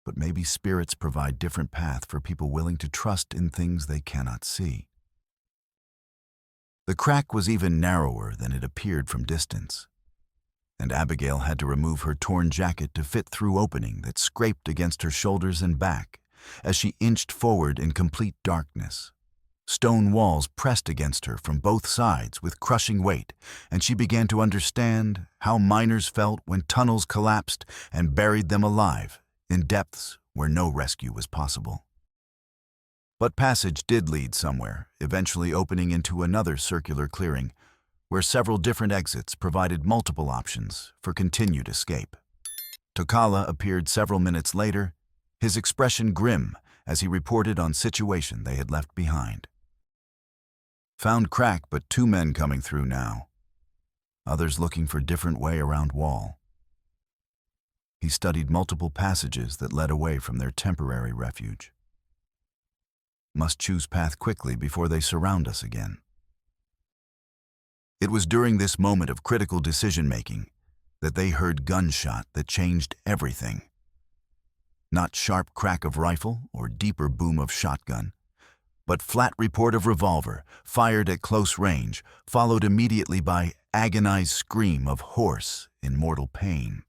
But maybe spirits provide different path for people willing to trust in things they cannot see. The crack was even narrower than it appeared from distance, and Abigail had to remove her torn jacket to fit through opening that scraped against her shoulders and back as she inched forward in complete darkness. Stone walls pressed against her from both sides with crushing weight, and she began to understand how miners felt when tunnels collapsed and buried them alive in depths where no rescue was possible. But passage did lead somewhere, eventually opening into another circular clearing, where several different exits provided multiple options for continued escape. Tokala appeared several minutes later, his expression grim as he reported on situation they had left behind. Found crack, but 2 men coming through now. Others looking for different way around wall. He studied multiple passages that led away from their temporary refuge. Must choose path quickly before they surround us again. It was during this moment of critical decision-making that they heard gunshot that changed everything. Not sharp crack of rifle or deeper boom of shotgun, but flat report of revolver fired at close range, followed immediately by agonized scream of horse in mortal pain.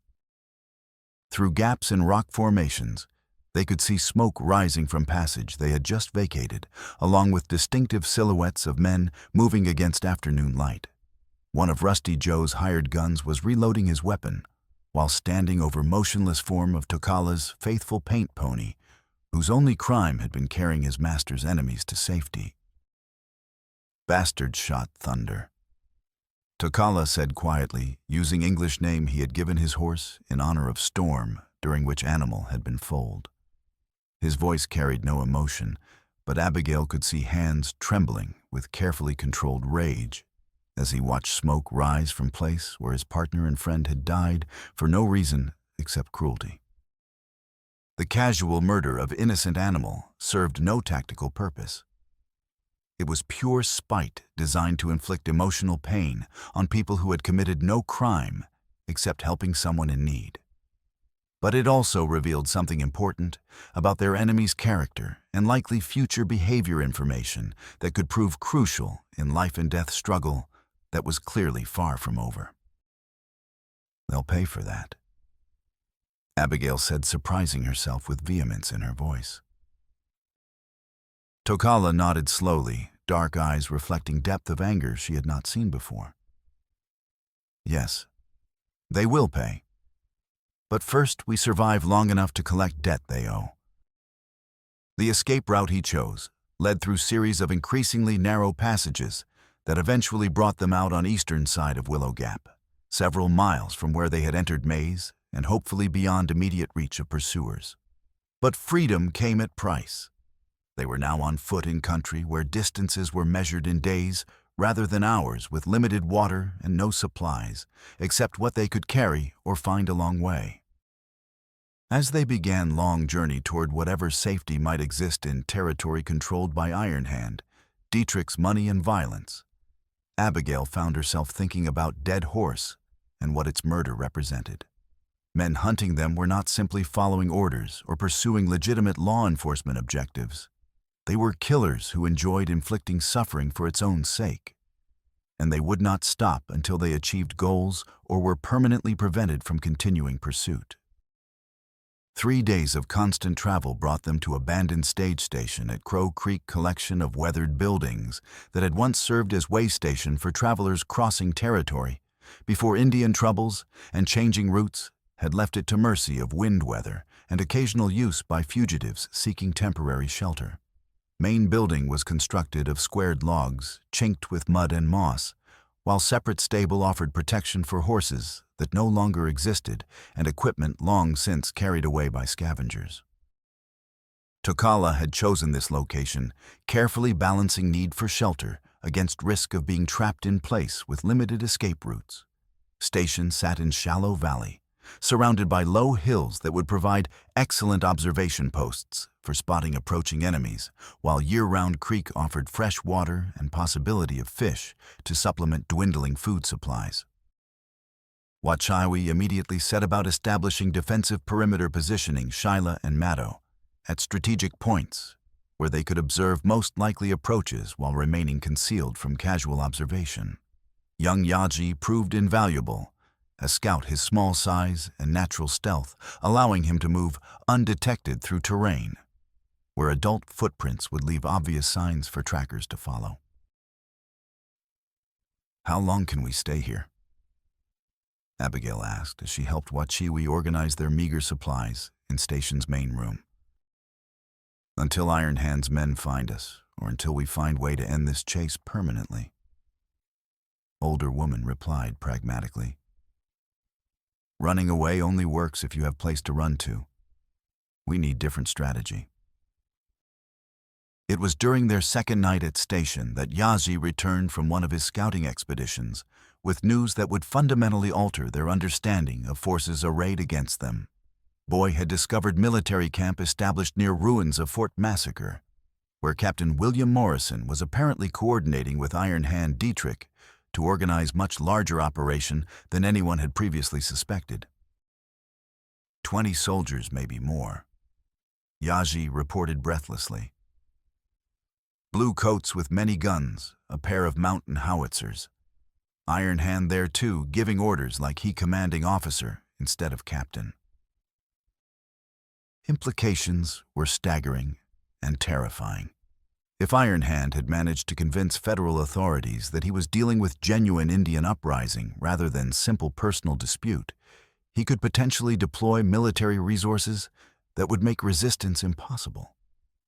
Through gaps in rock formations, they could see smoke rising from passage they had just vacated, along with distinctive silhouettes of men moving against afternoon light. One of Rusty Joe's hired guns was reloading his weapon, while standing over motionless form of Tokala's faithful paint pony, whose only crime had been carrying his master's enemies to safety. Bastard shot thunder. Tokala said quietly, using English name he had given his horse in honor of Storm, during which animal had been foaled. His voice carried no emotion, but Abigail could see hands trembling with carefully controlled rage as he watched smoke rise from place where his partner and friend had died for no reason except cruelty. The casual murder of innocent animal served no tactical purpose. It was pure spite designed to inflict emotional pain on people who had committed no crime except helping someone in need. But it also revealed something important about their enemy's character and likely future behavior information that could prove crucial in life and death struggle that was clearly far from over. They'll pay for that, Abigail said, surprising herself with vehemence in her voice. Tokala nodded slowly, dark eyes reflecting depth of anger she had not seen before. Yes, they will pay. But first, we survive long enough to collect debt they owe. The escape route he chose led through series of increasingly narrow passages that eventually brought them out on eastern side of Willow Gap, several miles from where they had entered Maze and hopefully beyond immediate reach of pursuers. But freedom came at price. They were now on foot in country where distances were measured in days rather than hours, with limited water and no supplies, except what they could carry or find along way. As they began long journey toward whatever safety might exist in territory controlled by Iron Hand, Dietrich's money and violence, Abigail found herself thinking about Dead Horse and what its murder represented. Men hunting them were not simply following orders or pursuing legitimate law enforcement objectives. They were killers who enjoyed inflicting suffering for its own sake, and they would not stop until they achieved goals or were permanently prevented from continuing pursuit. 3 days of constant travel brought them to abandoned stage station at Crow Creek collection of weathered buildings that had once served as way station for travelers crossing territory before Indian troubles and changing routes had left it to mercy of wind weather and occasional use by fugitives seeking temporary shelter. Main building was constructed of squared logs, chinked with mud and moss, while separate stable offered protection for horses that no longer existed and equipment long since carried away by scavengers. Tokala had chosen this location, carefully balancing need for shelter against risk of being trapped in place with limited escape routes. Station sat in shallow valley, surrounded by low hills that would provide excellent observation posts for spotting approaching enemies, while year-round creek offered fresh water and possibility of fish to supplement dwindling food supplies. Wachiwi immediately set about establishing defensive perimeter positioning Shyla and Maddo at strategic points where they could observe most likely approaches while remaining concealed from casual observation. Young Yaji proved invaluable, a scout his small size and natural stealth, allowing him to move undetected through terrain, where adult footprints would leave obvious signs for trackers to follow. "How long can we stay here?" Abigail asked as she helped Wachiwi organize their meager supplies in station's main room. "Until Iron Hand's men find us, or until we find way to end this chase permanently," older woman replied pragmatically. "Running away only works if you have place to run to. We need different strategy." It was during their second night at station that Yaji returned from one of his scouting expeditions with news that would fundamentally alter their understanding of forces arrayed against them. Boy had discovered military camp established near ruins of Fort Massacre, where Captain William Morrison was apparently coordinating with Iron Hand Dietrich to organize much larger operation than anyone had previously suspected. 20 soldiers, maybe more, Yaji reported breathlessly. Blue coats with many guns, a pair of mountain howitzers. Iron Hand there too, giving orders like he commanding officer instead of captain. Implications were staggering and terrifying. If Iron Hand had managed to convince federal authorities that he was dealing with genuine Indian uprising rather than simple personal dispute, he could potentially deploy military resources that would make resistance impossible.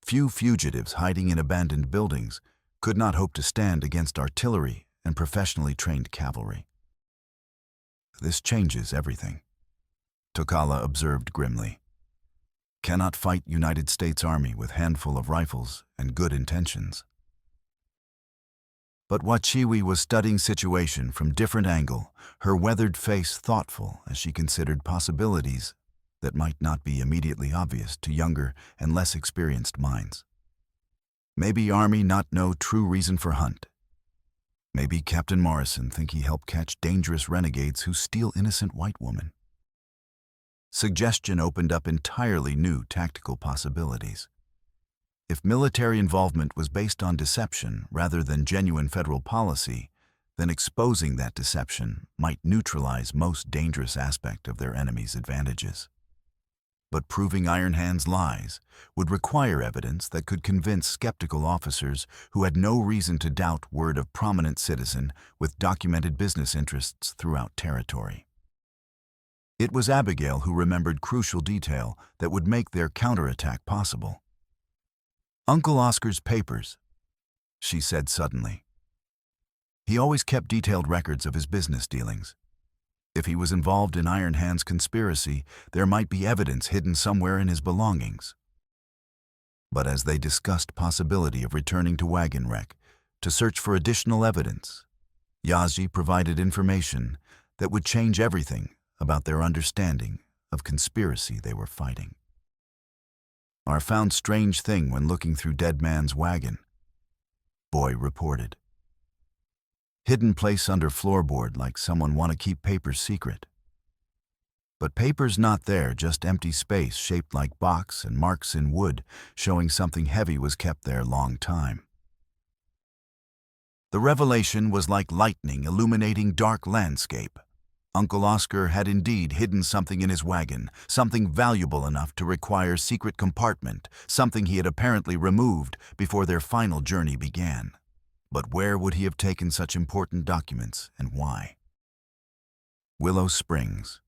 Few fugitives hiding in abandoned buildings could not hope to stand against artillery and professionally trained cavalry. "This changes everything," Tokala observed grimly. "Cannot fight United States Army with handful of rifles and good intentions." But Wachiwi was studying situation from different angle, her weathered face thoughtful as she considered possibilities that might not be immediately obvious to younger and less experienced minds. Maybe Army not know true reason for hunt. Maybe Captain Morrison think he helped catch dangerous renegades who steal innocent white woman. Suggestion opened up entirely new tactical possibilities. If military involvement was based on deception rather than genuine federal policy, then exposing that deception might neutralize most dangerous aspect of their enemy's advantages. But proving Iron Hand's lies would require evidence that could convince skeptical officers who had no reason to doubt word of prominent citizen with documented business interests throughout territory. It was Abigail who remembered crucial detail that would make their counterattack possible. "Uncle Oscar's papers," she said suddenly. He always kept detailed records of his business dealings. If he was involved in Iron Hand's conspiracy, there might be evidence hidden somewhere in his belongings. But as they discussed possibility of returning to Wagon Wreck to search for additional evidence, Yaji provided information that would change everything about their understanding of conspiracy they were fighting. "Our found strange thing when looking through dead man's wagon," Boy reported. "Hidden place under floorboard like someone want to keep papers secret. But papers not there, just empty space shaped like box and marks in wood showing something heavy was kept there long time." The revelation was like lightning illuminating dark landscape. Uncle Oscar had indeed hidden something in his wagon, something valuable enough to require secret compartment, something he had apparently removed before their final journey began. But where would he have taken such important documents and why? Willow Springs.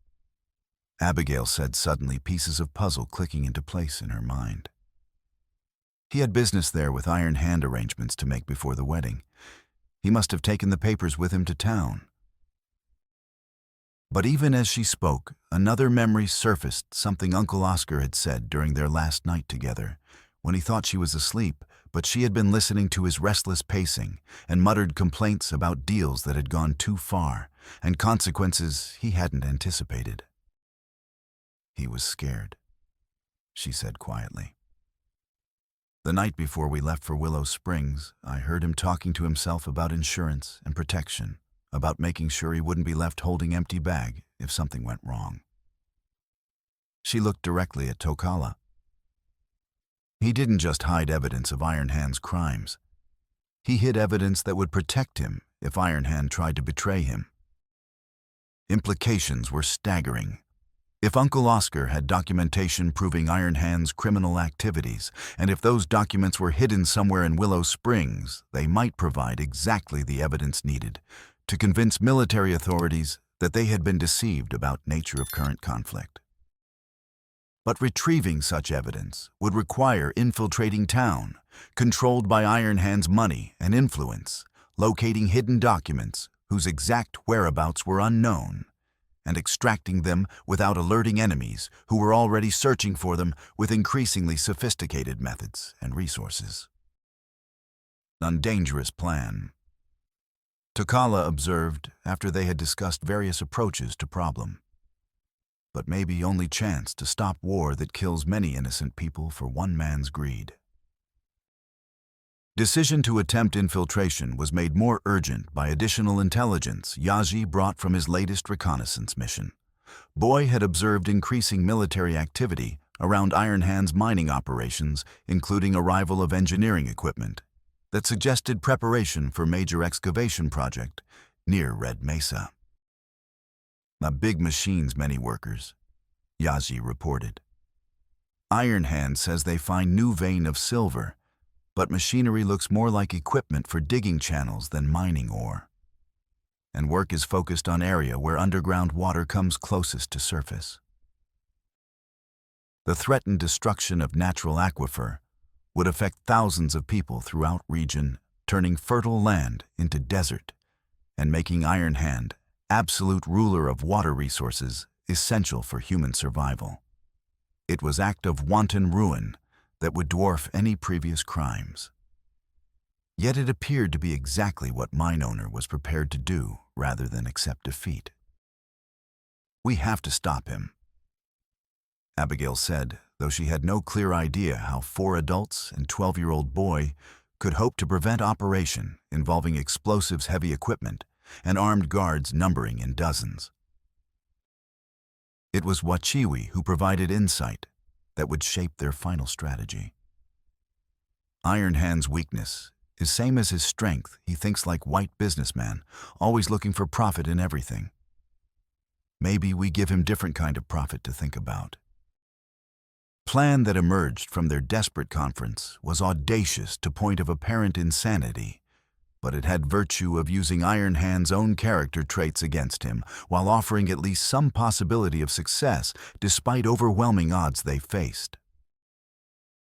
Abigail said suddenly, pieces of puzzle clicking into place in her mind. He had business there with Iron Hand arrangements to make before the wedding. He must have taken the papers with him to town. But even as she spoke, another memory surfaced, something Uncle Oscar had said during their last night together, when he thought she was asleep, but she had been listening to his restless pacing and muttered complaints about deals that had gone too far and consequences he hadn't anticipated. He was scared, she said quietly. The night before we left for Willow Springs, I heard him talking to himself about insurance and protection, about making sure he wouldn't be left holding empty bag if something went wrong. She looked directly at Tokala. He didn't just hide evidence of Iron Hand's crimes. He hid evidence that would protect him if Iron Hand tried to betray him. Implications were staggering. If Uncle Oscar had documentation proving Iron Hand's criminal activities, and if those documents were hidden somewhere in Willow Springs, they might provide exactly the evidence needed to convince military authorities that they had been deceived about the nature of current conflict. But retrieving such evidence would require infiltrating town, controlled by Iron Hand's money and influence, locating hidden documents whose exact whereabouts were unknown, and extracting them without alerting enemies who were already searching for them with increasingly sophisticated methods and resources. An dangerous plan. Tokala observed after they had discussed various approaches to problem. But maybe only chance to stop war that kills many innocent people for one man's greed. Decision to attempt infiltration was made more urgent by additional intelligence Yaji brought from his latest reconnaissance mission. Boy had observed increasing military activity around Iron Hand's mining operations, including arrival of engineering equipment that suggested preparation for major excavation project near Red Mesa. "A big machine's many workers," Yaji reported. "Iron Hand says they find new vein of silver, but machinery looks more like equipment for digging channels than mining ore. And work is focused on area where underground water comes closest to surface. The threatened destruction of natural aquifer would affect thousands of people throughout region, turning fertile land into desert and making Iron Hand absolute ruler of water resources essential for human survival. It was act of wanton ruin that would dwarf any previous crimes. Yet it appeared to be exactly what mine owner was prepared to do rather than accept defeat. "We have to stop him," Abigail said, though she had no clear idea how 4 adults and 12-year-old boy could hope to prevent operation involving explosives-heavy equipment and armed guards numbering in dozens. It was Wachiwi who provided insight that would shape their final strategy. Iron Hand's weakness is same as his strength. He thinks like white businessman, always looking for profit in everything. Maybe we give him different kind of profit to think about. Plan that emerged from their desperate conference was audacious to point of apparent insanity, but it had virtue of using Iron Hand's own character traits against him while offering at least some possibility of success despite overwhelming odds they faced.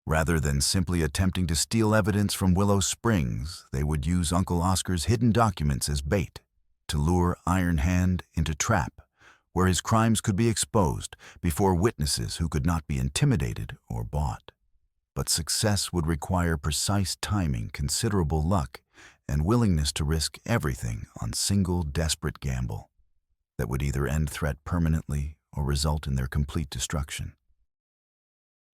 Rather than simply attempting to steal evidence from Willow Springs, they would use Uncle Oscar's hidden documents as bait to lure Iron Hand into trap where his crimes could be exposed before witnesses who could not be intimidated or bought. But success would require precise timing, considerable luck, and willingness to risk everything on single desperate gamble that would either end threat permanently or result in their complete destruction.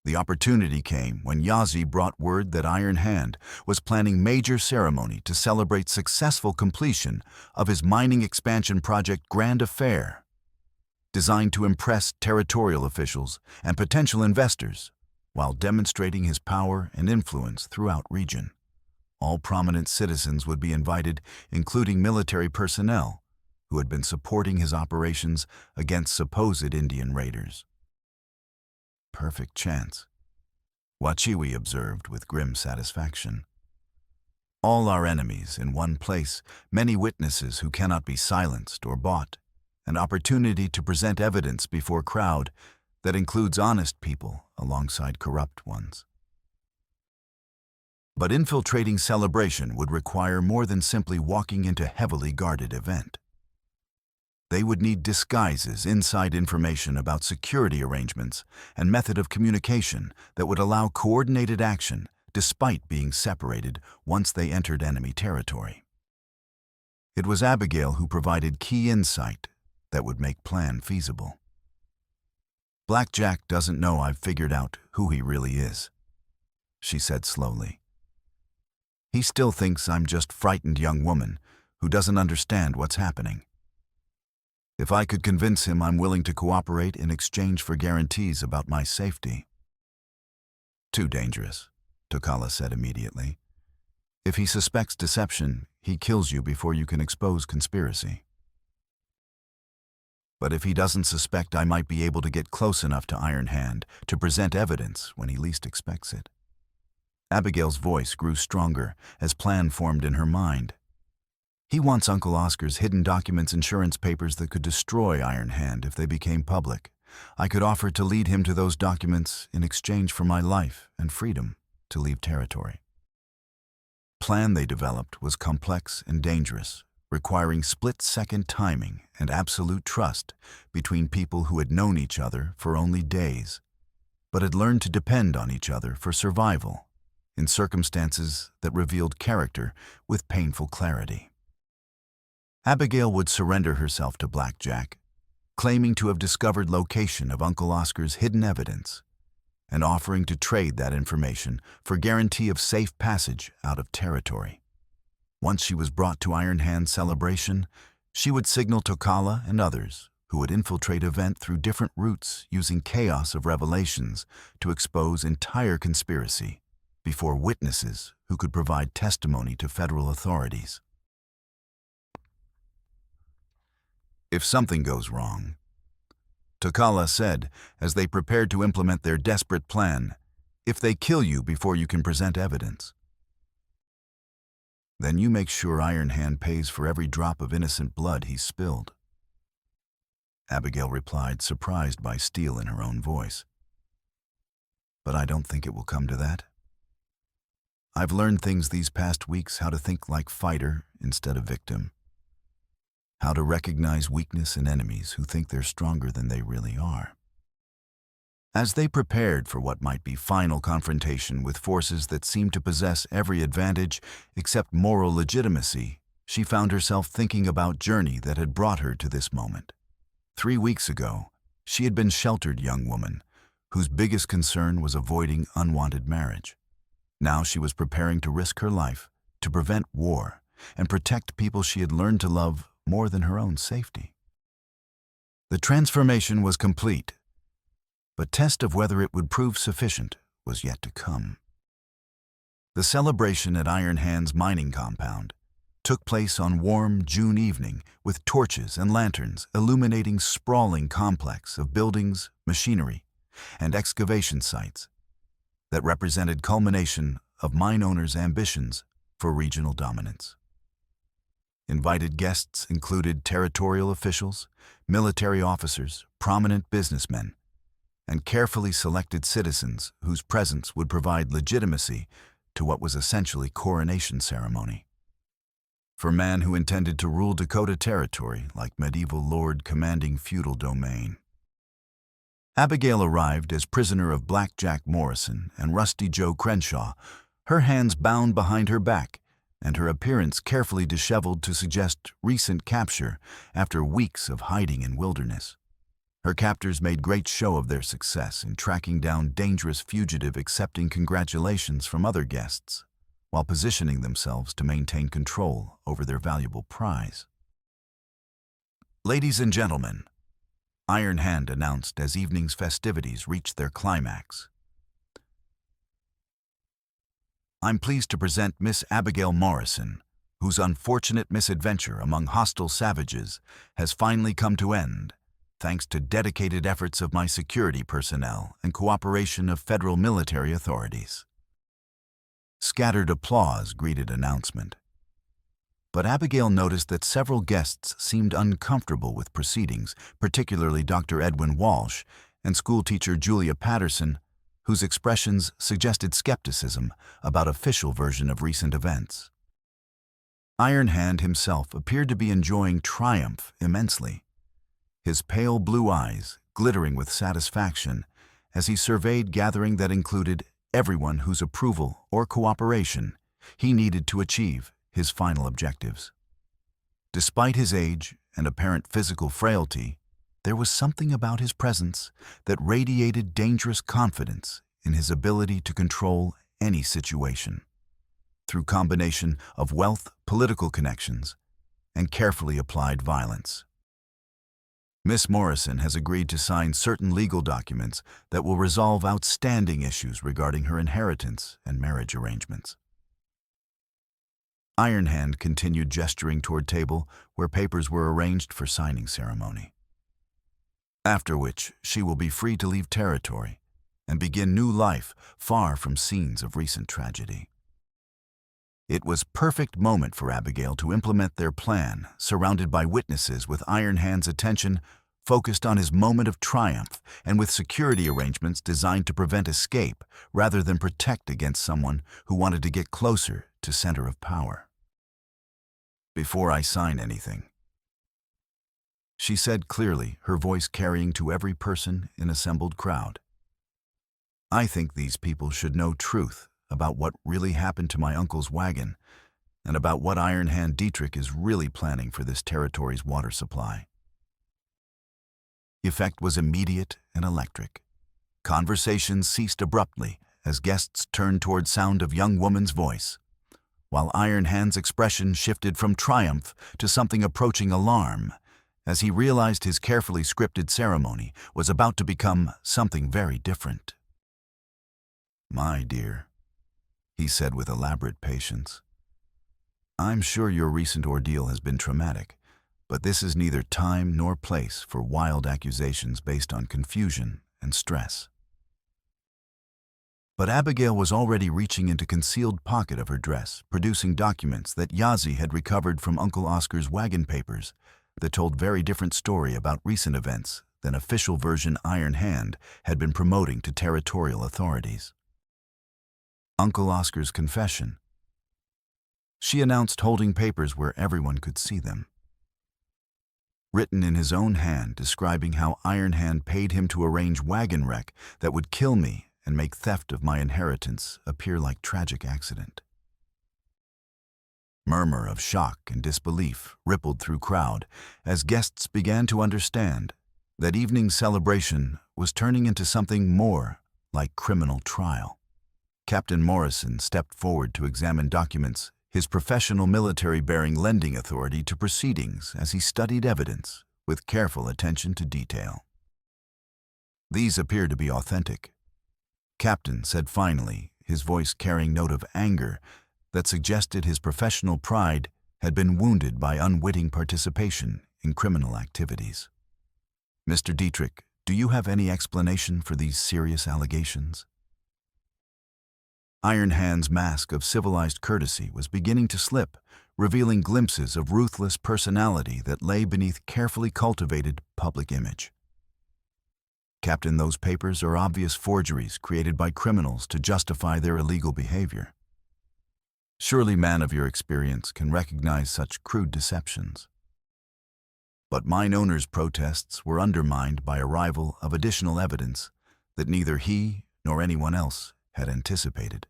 The opportunity came when Yazi brought word that Iron Hand was planning major ceremony to celebrate successful completion of his mining expansion project Grand Affair, designed to impress territorial officials and potential investors while demonstrating his power and influence throughout region. All prominent citizens would be invited, including military personnel who had been supporting his operations against supposed Indian raiders. Perfect chance, Wachiwi observed with grim satisfaction. All our enemies in one place, many witnesses who cannot be silenced or bought, an opportunity to present evidence before crowd that includes honest people alongside corrupt ones. But infiltrating celebration would require more than simply walking into a heavily guarded event. They would need disguises, inside information about security arrangements, and method of communication that would allow coordinated action despite being separated once they entered enemy territory. It was Abigail who provided key insight that would make plan feasible. "Blackjack doesn't know I've figured out who he really is," she said slowly. "He still thinks I'm just frightened young woman who doesn't understand what's happening. If I could convince him I'm willing to cooperate in exchange for guarantees about my safety." "Too dangerous," Tokala said immediately. "If he suspects deception, he kills you before you can expose conspiracy. But if he doesn't suspect, I might be able to get close enough to Iron Hand to present evidence when he least expects it." Abigail's voice grew stronger as plan formed in her mind. "He wants Uncle Oscar's hidden documents, insurance papers that could destroy Iron Hand if they became public. I could offer to lead him to those documents in exchange for my life and freedom to leave territory." The plan they developed was complex and dangerous, requiring split-second timing and absolute trust between people who had known each other for only days, but had learned to depend on each other for survival in circumstances that revealed character with painful clarity. Abigail would surrender herself to Blackjack, claiming to have discovered location of Uncle Oscar's hidden evidence, and offering to trade that information for guarantee of safe passage out of territory. Once she was brought to Iron Hand's celebration, she would signal Tokala and others who would infiltrate event through different routes using chaos of revelations to expose entire conspiracy before witnesses who could provide testimony to federal authorities. "If something goes wrong," Tokala said as they prepared to implement their desperate plan, "if they kill you before you can present evidence, then you make sure Iron Hand pays for every drop of innocent blood he's spilled." Abigail replied, surprised by steel in her own voice. "But I don't think it will come to that. I've learned things these past weeks, how to think like fighter instead of victim. How to recognize weakness in enemies who think they're stronger than they really are." As they prepared for what might be final confrontation with forces that seemed to possess every advantage except moral legitimacy, she found herself thinking about journey that had brought her to this moment. 3 weeks ago, she had been a sheltered young woman whose biggest concern was avoiding unwanted marriage. Now she was preparing to risk her life to prevent war and protect people she had learned to love more than her own safety. The transformation was complete, but test of whether it would prove sufficient was yet to come. The celebration at Iron Hand's mining compound took place on warm June evening with torches and lanterns illuminating sprawling complex of buildings, machinery, and excavation sites that represented culmination of mine owners' ambitions for regional dominance. Invited guests included territorial officials, military officers, prominent businessmen, and carefully selected citizens whose presence would provide legitimacy to what was essentially coronation ceremony. For a man who intended to rule Dakota territory like medieval lord commanding feudal domain. Abigail arrived as prisoner of Blackjack Morrison and Rusty Joe Crenshaw, her hands bound behind her back and her appearance carefully disheveled to suggest recent capture after weeks of hiding in wilderness. Her captors made great show of their success in tracking down dangerous fugitive, accepting congratulations from other guests, while positioning themselves to maintain control over their valuable prize. "Ladies and gentlemen," Iron Hand announced as evening's festivities reached their climax, "I'm pleased to present Miss Abigail Morrison, whose unfortunate misadventure among hostile savages has finally come to end, thanks to dedicated efforts of my security personnel and cooperation of federal military authorities." Scattered applause greeted announcement. But Abigail noticed that several guests seemed uncomfortable with proceedings, particularly Dr. Edwin Walsh and schoolteacher Julia Patterson, whose expressions suggested skepticism about official version of recent events. Iron Hand himself appeared to be enjoying triumph immensely, his pale blue eyes glittering with satisfaction as he surveyed gathering that included everyone whose approval or cooperation he needed to achieve his final objectives. Despite his age and apparent physical frailty, there was something about his presence that radiated dangerous confidence in his ability to control any situation, through combination of wealth, political connections, and carefully applied violence. Miss Morrison has agreed to sign certain legal documents that will resolve outstanding issues regarding her inheritance and marriage arrangements. Iron Hand continued gesturing toward table where papers were arranged for signing ceremony. After which, she will be free to leave territory and begin new life far from scenes of recent tragedy. It was perfect moment for Abigail to implement their plan, surrounded by witnesses with Iron Hand's attention focused on his moment of triumph and with security arrangements designed to prevent escape rather than protect against someone who wanted to get closer to center of power. "Before I sign anything," she said clearly, her voice carrying to every person in assembled crowd, "I think these people should know truth about what really happened to my uncle's wagon and about what Iron Hand Dietrich is really planning for this territory's water supply." The effect was immediate and electric. Conversation ceased abruptly as guests turned toward sound of young woman's voice, while Iron Hand's expression shifted from triumph to something approaching alarm as he realized his carefully scripted ceremony was about to become something very different. "My dear," he said with elaborate patience, "I'm sure your recent ordeal has been traumatic, but this is neither time nor place for wild accusations based on confusion and stress." But Abigail was already reaching into concealed pocket of her dress, producing documents that Yazi had recovered from Uncle Oscar's wagon papers that told very different story about recent events than official version Iron Hand had been promoting to territorial authorities. Uncle Oscar's confession. She announced holding papers where everyone could see them. Written in his own hand describing how Iron Hand paid him to arrange wagon wreck that would kill me and make theft of my inheritance appear like tragic accident. Murmur of shock and disbelief rippled through crowd as guests began to understand that evening's celebration was turning into something more like criminal trial. Captain Morrison stepped forward to examine documents, his professional military-bearing lending authority to proceedings as he studied evidence with careful attention to detail. "These appear to be authentic," Captain said finally, his voice carrying note of anger that suggested his professional pride had been wounded by unwitting participation in criminal activities. "Mr. Dietrich, do you have any explanation for these serious allegations?" Iron Hand's mask of civilized courtesy was beginning to slip, revealing glimpses of ruthless personality that lay beneath carefully cultivated public image. "Captain, those papers are obvious forgeries created by criminals to justify their illegal behavior. Surely man of your experience can recognize such crude deceptions." But mine owner's protests were undermined by arrival of additional evidence that neither he nor anyone else had anticipated.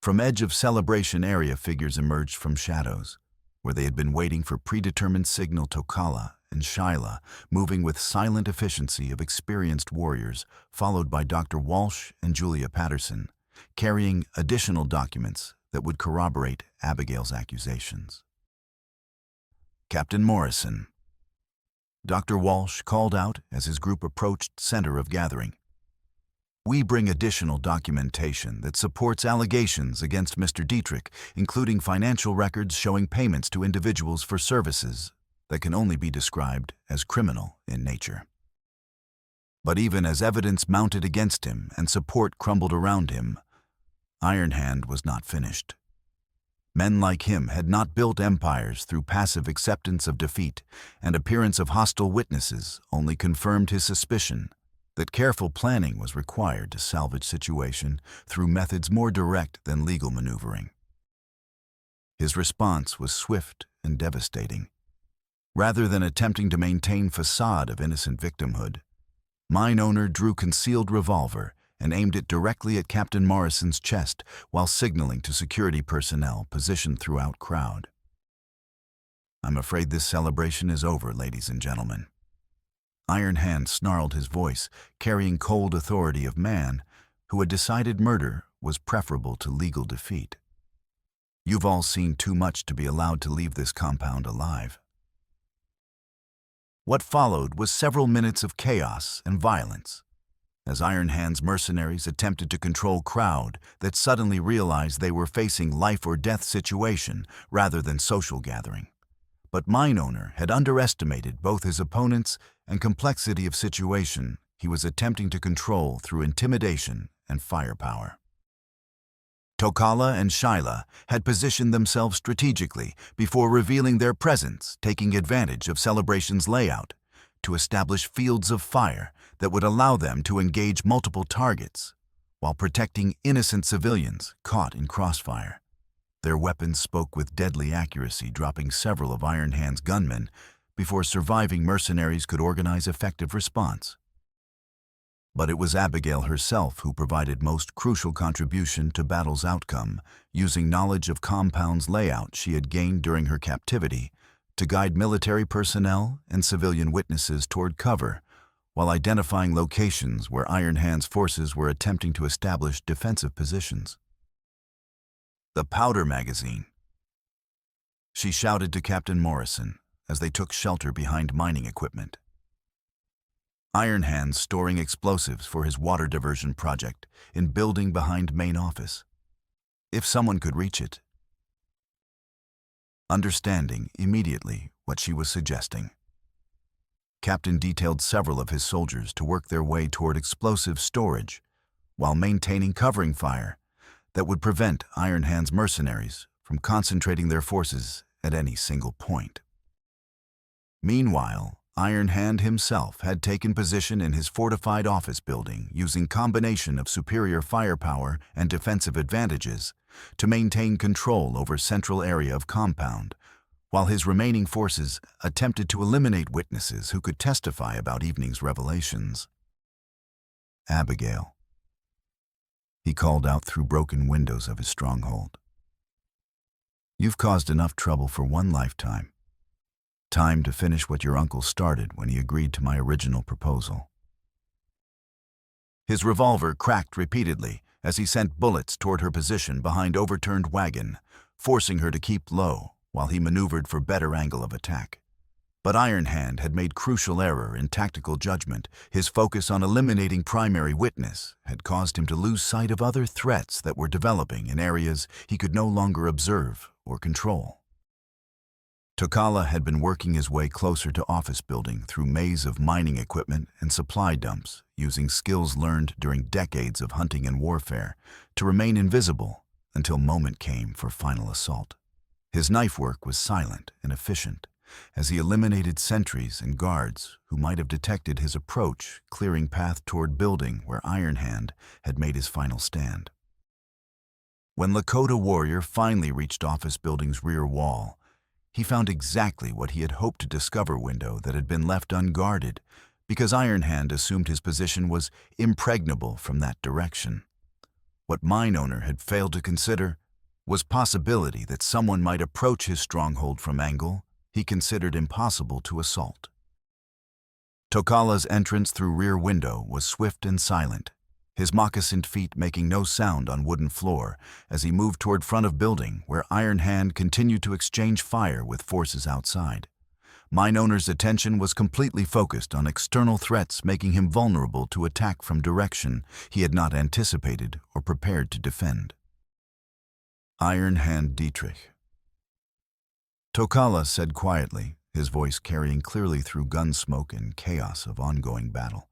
From edge of celebration area, figures emerged from shadows, where they had been waiting for predetermined signal. Tokala and Shyla, moving with silent efficiency of experienced warriors, followed by Dr. Walsh and Julia Patterson, carrying additional documents that would corroborate Abigail's accusations. "Captain Morrison," Dr. Walsh called out as his group approached center of gathering, "we bring additional documentation that supports allegations against Mr. Dietrich, including financial records showing payments to individuals for services that can only be described as criminal in nature." But even as evidence mounted against him and support crumbled around him, Iron Hand was not finished. Men like him had not built empires through passive acceptance of defeat, and appearance of hostile witnesses only confirmed his suspicion that careful planning was required to salvage situation through methods more direct than legal maneuvering. His response was swift and devastating. Rather than attempting to maintain facade of innocent victimhood, mine owner drew concealed revolver and aimed it directly at Captain Morrison's chest while signaling to security personnel positioned throughout crowd. "I'm afraid this celebration is over, ladies and gentlemen." Iron Hand snarled his voice, carrying cold authority of man who had decided murder was preferable to legal defeat. "You've all seen too much to be allowed to leave this compound alive." What followed was several minutes of chaos and violence, as Iron Hand's mercenaries attempted to control crowd that suddenly realized they were facing life-or-death situation rather than social gathering. But mine owner had underestimated both his opponents and complexity of situation he was attempting to control through intimidation and firepower. Tokala and Shyla had positioned themselves strategically before revealing their presence, taking advantage of Celebration's layout to establish fields of fire that would allow them to engage multiple targets while protecting innocent civilians caught in crossfire. Their weapons spoke with deadly accuracy, dropping several of Iron Hand's gunmen before surviving mercenaries could organize effective response. But it was Abigail herself who provided most crucial contribution to battle's outcome, using knowledge of compound's layout she had gained during her captivity to guide military personnel and civilian witnesses toward cover, while identifying locations where Iron Hand's forces were attempting to establish defensive positions. "The powder magazine," she shouted to Captain Morrison as they took shelter behind mining equipment. Iron Hand storing explosives for his water diversion project in building behind main office. If someone could reach it. Understanding immediately what she was suggesting, Captain detailed several of his soldiers to work their way toward explosive storage while maintaining covering fire that would prevent Iron Hand's mercenaries from concentrating their forces at any single point. Meanwhile, Iron Hand himself had taken position in his fortified office building using combination of superior firepower and defensive advantages to maintain control over central area of compound, while his remaining forces attempted to eliminate witnesses who could testify about evening's revelations. "Abigail," he called out through broken windows of his stronghold. "You've caused enough trouble for one lifetime. Time to finish what your uncle started when he agreed to my original proposal." His revolver cracked repeatedly as he sent bullets toward her position behind overturned wagon, forcing her to keep low while he maneuvered for better angle of attack. But Iron Hand had made crucial error in tactical judgment. His focus on eliminating primary witness had caused him to lose sight of other threats that were developing in areas he could no longer observe or control. Tokala had been working his way closer to office building through maze of mining equipment and supply dumps, using skills learned during decades of hunting and warfare to remain invisible until moment came for final assault. His knife work was silent and efficient, as he eliminated sentries and guards who might have detected his approach, clearing path toward building where Iron Hand had made his final stand. When Lakota warrior finally reached office building's rear wall, he found exactly what he had hoped to discover: window that had been left unguarded because Iron Hand assumed his position was impregnable from that direction. What mine owner had failed to consider was possibility that someone might approach his stronghold from angle he considered impossible to assault. Tokala's entrance through rear window was swift and silent, his moccasined feet making no sound on wooden floor as he moved toward front of building where Iron Hand continued to exchange fire with forces outside. Mine owner's attention was completely focused on external threats, making him vulnerable to attack from direction he had not anticipated or prepared to defend. Iron Hand Dietrich. Tokala said quietly, his voice carrying clearly through gun smoke and chaos of ongoing battle.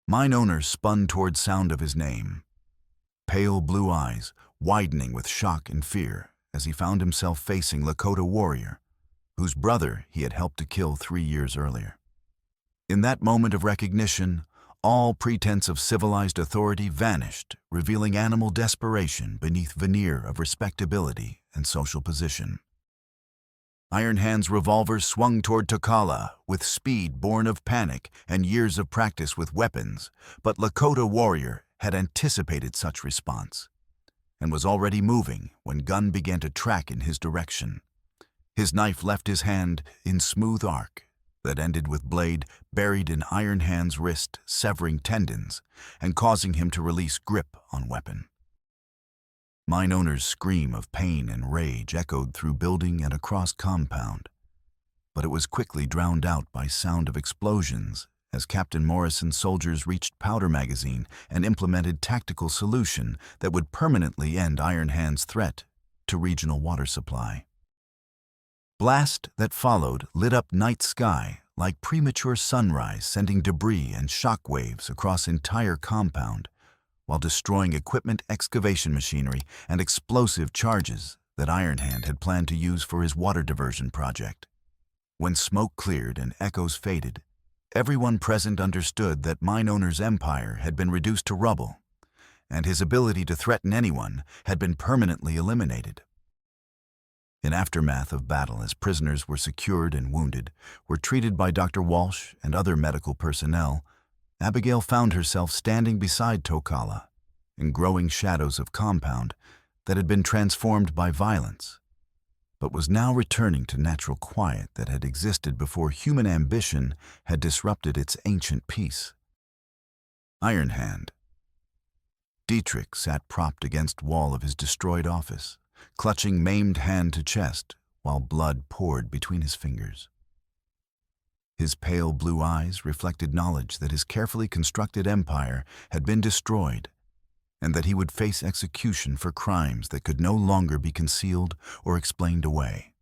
Mine owner spun toward sound of his name, pale blue eyes widening with shock and fear as he found himself facing Lakota warrior, whose brother he had helped to kill 3 years earlier. In that moment of recognition, All pretense of civilized authority vanished, revealing animal desperation beneath veneer of respectability and social position. Iron Hand's revolver swung toward Tokala with speed born of panic and years of practice with weapons, but Lakota warrior had anticipated such response and was already moving when gun began to track in his direction. His knife left his hand in smooth arc that ended with blade buried in Iron Hand's wrist, severing tendons and causing him to release grip on weapon. Mine owner's scream of pain and rage echoed through building and across compound, but it was quickly drowned out by sound of explosions as Captain Morrison's soldiers reached powder magazine and implemented tactical solution that would permanently end Iron Hand's threat to regional water supply. Blast that followed lit up night sky like premature sunrise, sending debris and shock waves across entire compound, while destroying equipment, excavation machinery, and explosive charges that Iron Hand had planned to use for his water diversion project. When smoke cleared and echoes faded, everyone present understood that Mine Owner's empire had been reduced to rubble, and his ability to threaten anyone had been permanently eliminated. In aftermath of battle, as prisoners were secured and wounded, were treated by Dr. Walsh and other medical personnel, Abigail found herself standing beside Tokala in growing shadows of compound that had been transformed by violence, but was now returning to natural quiet that had existed before human ambition had disrupted its ancient peace. Iron Hand. Dietrich sat propped against wall of his destroyed office, clutching maimed hand to chest while blood poured between his fingers. His pale blue eyes reflected knowledge that his carefully constructed empire had been destroyed and that he would face execution for crimes that could no longer be concealed or explained away.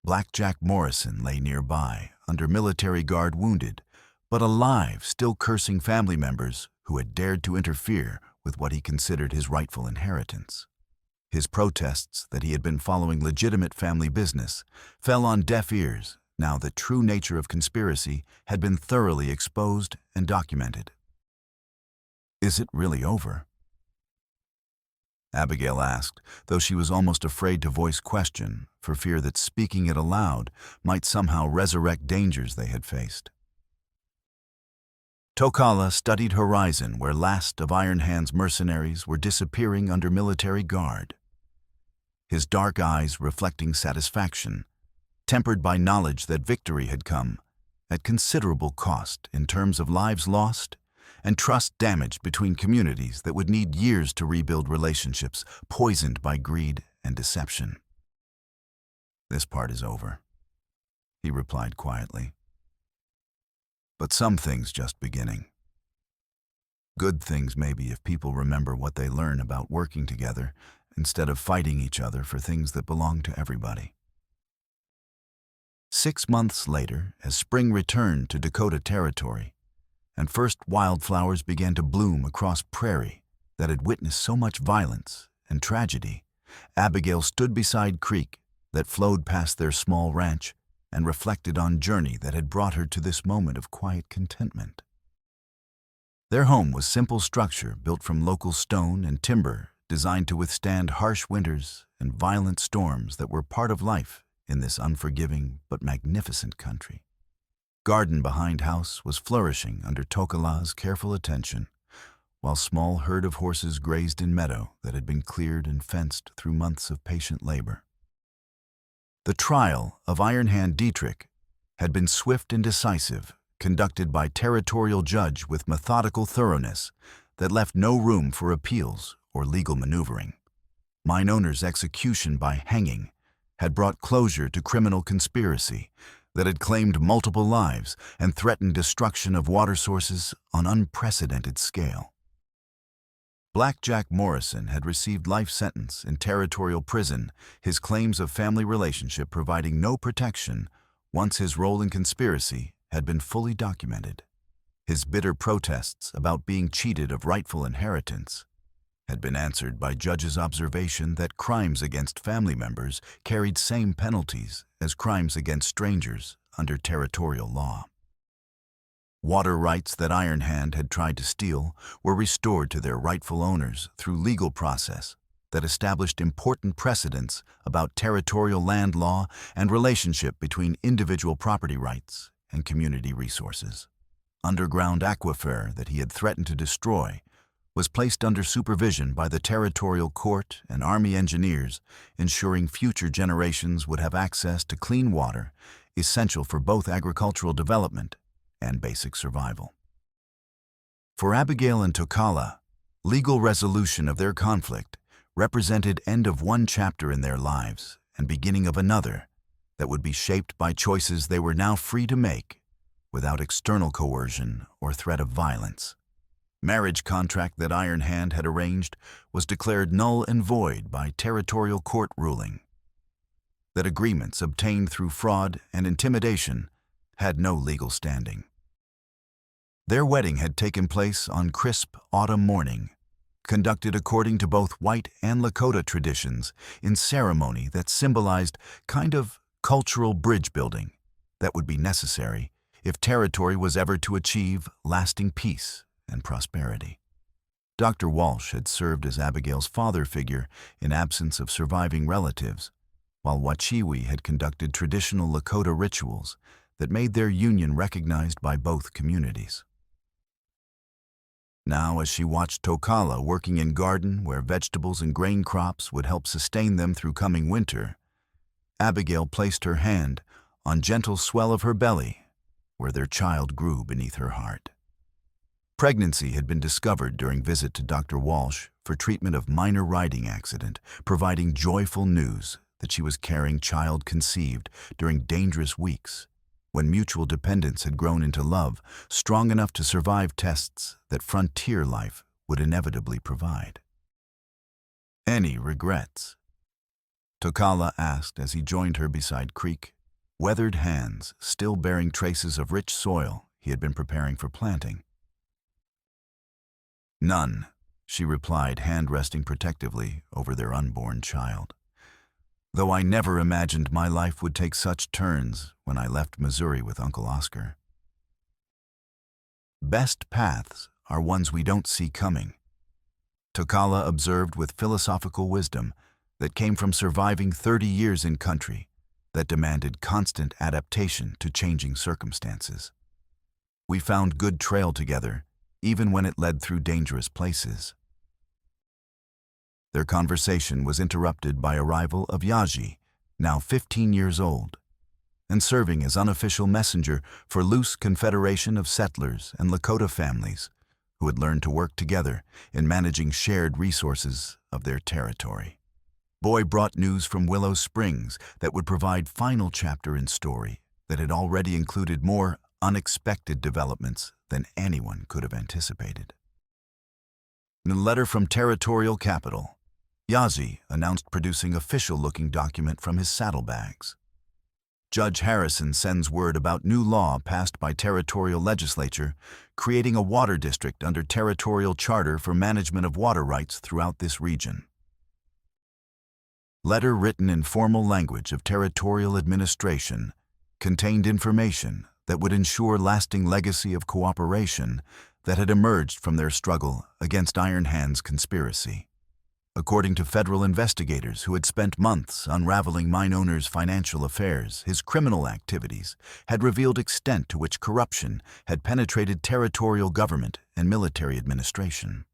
Blackjack Morrison lay nearby, under military guard, wounded, but alive, still cursing family members who had dared to interfere with what he considered his rightful inheritance. His protests that he had been following legitimate family business fell on deaf ears now that true nature of conspiracy had been thoroughly exposed and documented. "Is it really over?" Abigail asked, though she was almost afraid to voice question for fear that speaking it aloud might somehow resurrect dangers they had faced. Tokala studied horizon where last of Iron Hand's mercenaries were disappearing under military guard, his dark eyes reflecting satisfaction, tempered by knowledge that victory had come at considerable cost in terms of lives lost and trust damaged between communities that would need years to rebuild relationships poisoned by greed and deception. "This part is over," he replied quietly. "But some things just beginning. Good things maybe if people remember what they learn about working together instead of fighting each other for things that belong to everybody." 6 months later, as spring returned to Dakota Territory, and first wildflowers began to bloom across prairie that had witnessed so much violence and tragedy, Abigail stood beside creek that flowed past their small ranch and reflected on journey that had brought her to this moment of quiet contentment. Their home was simple structure built from local stone and timber designed to withstand harsh winters and violent storms that were part of life in this unforgiving but magnificent country. Garden behind house was flourishing under Tokala's careful attention, while small herd of horses grazed in meadow that had been cleared and fenced through months of patient labor. The trial of Iron Hand Dietrich had been swift and decisive, conducted by territorial judge with methodical thoroughness that left no room for appeals or legal maneuvering. Mine Owner's execution by hanging had brought closure to criminal conspiracy that had claimed multiple lives and threatened destruction of water sources on unprecedented scale. Blackjack Morrison had received life sentence in territorial prison, his claims of family relationship providing no protection once his role in conspiracy had been fully documented. His bitter protests about being cheated of rightful inheritance had been answered by judge's observation that crimes against family members carried same penalties as crimes against strangers under territorial law. Water rights that Iron Hand had tried to steal were restored to their rightful owners through legal process that established important precedents about territorial land law and relationship between individual property rights and community resources. Underground aquifer that he had threatened to destroy was placed under supervision by the territorial court and army engineers, ensuring future generations would have access to clean water, essential for both agricultural development and basic survival. For Abigail and Tokala, legal resolution of their conflict represented end of one chapter in their lives and beginning of another that would be shaped by choices they were now free to make without external coercion or threat of violence. Marriage contract that Iron Hand had arranged was declared null and void by territorial court ruling. That agreements obtained through fraud and intimidation had no legal standing. Their wedding had taken place on crisp autumn morning, conducted according to both white and Lakota traditions in ceremony that symbolized kind of cultural bridge building that would be necessary if territory was ever to achieve lasting peace and prosperity. Dr. Walsh had served as Abigail's father figure in absence of surviving relatives, while Wachiwi had conducted traditional Lakota rituals that made their union recognized by both communities. Now, as she watched Tokala working in garden where vegetables and grain crops would help sustain them through coming winter, Abigail placed her hand on gentle swell of her belly where their child grew beneath her heart. Pregnancy had been discovered during visit to Dr. Walsh for treatment of minor riding accident, providing joyful news that she was carrying child conceived during dangerous weeks, when mutual dependence had grown into love, strong enough to survive tests that frontier life would inevitably provide. Any regrets? Tokala asked as he joined her beside creek, weathered hands still bearing traces of rich soil he had been preparing for planting. None, she replied, hand resting protectively over their unborn child. Though I never imagined my life would take such turns when I left Missouri with Uncle Oscar. Best paths are ones we don't see coming, Tokala observed with philosophical wisdom that came from surviving 30 years in country that demanded constant adaptation to changing circumstances. We found good trail together, even when it led through dangerous places. Their conversation was interrupted by arrival of Yaji, now 15 years old, and serving as unofficial messenger for loose confederation of settlers and Lakota families who had learned to work together in managing shared resources of their territory. Boy brought news from Willow Springs that would provide final chapter in story that had already included more unexpected developments than anyone could have anticipated. In a letter from territorial capital, Yazi announced producing official-looking document from his saddlebags. Judge Harrison sends word about new law passed by territorial legislature creating a water district under territorial charter for management of water rights throughout this region. Letter written in formal language of territorial administration contained information that would ensure lasting legacy of cooperation that had emerged from their struggle against Iron Hand's conspiracy. According to federal investigators who had spent months unraveling mine owner's financial affairs, his criminal activities had revealed extent to which corruption had penetrated territorial government and military administration.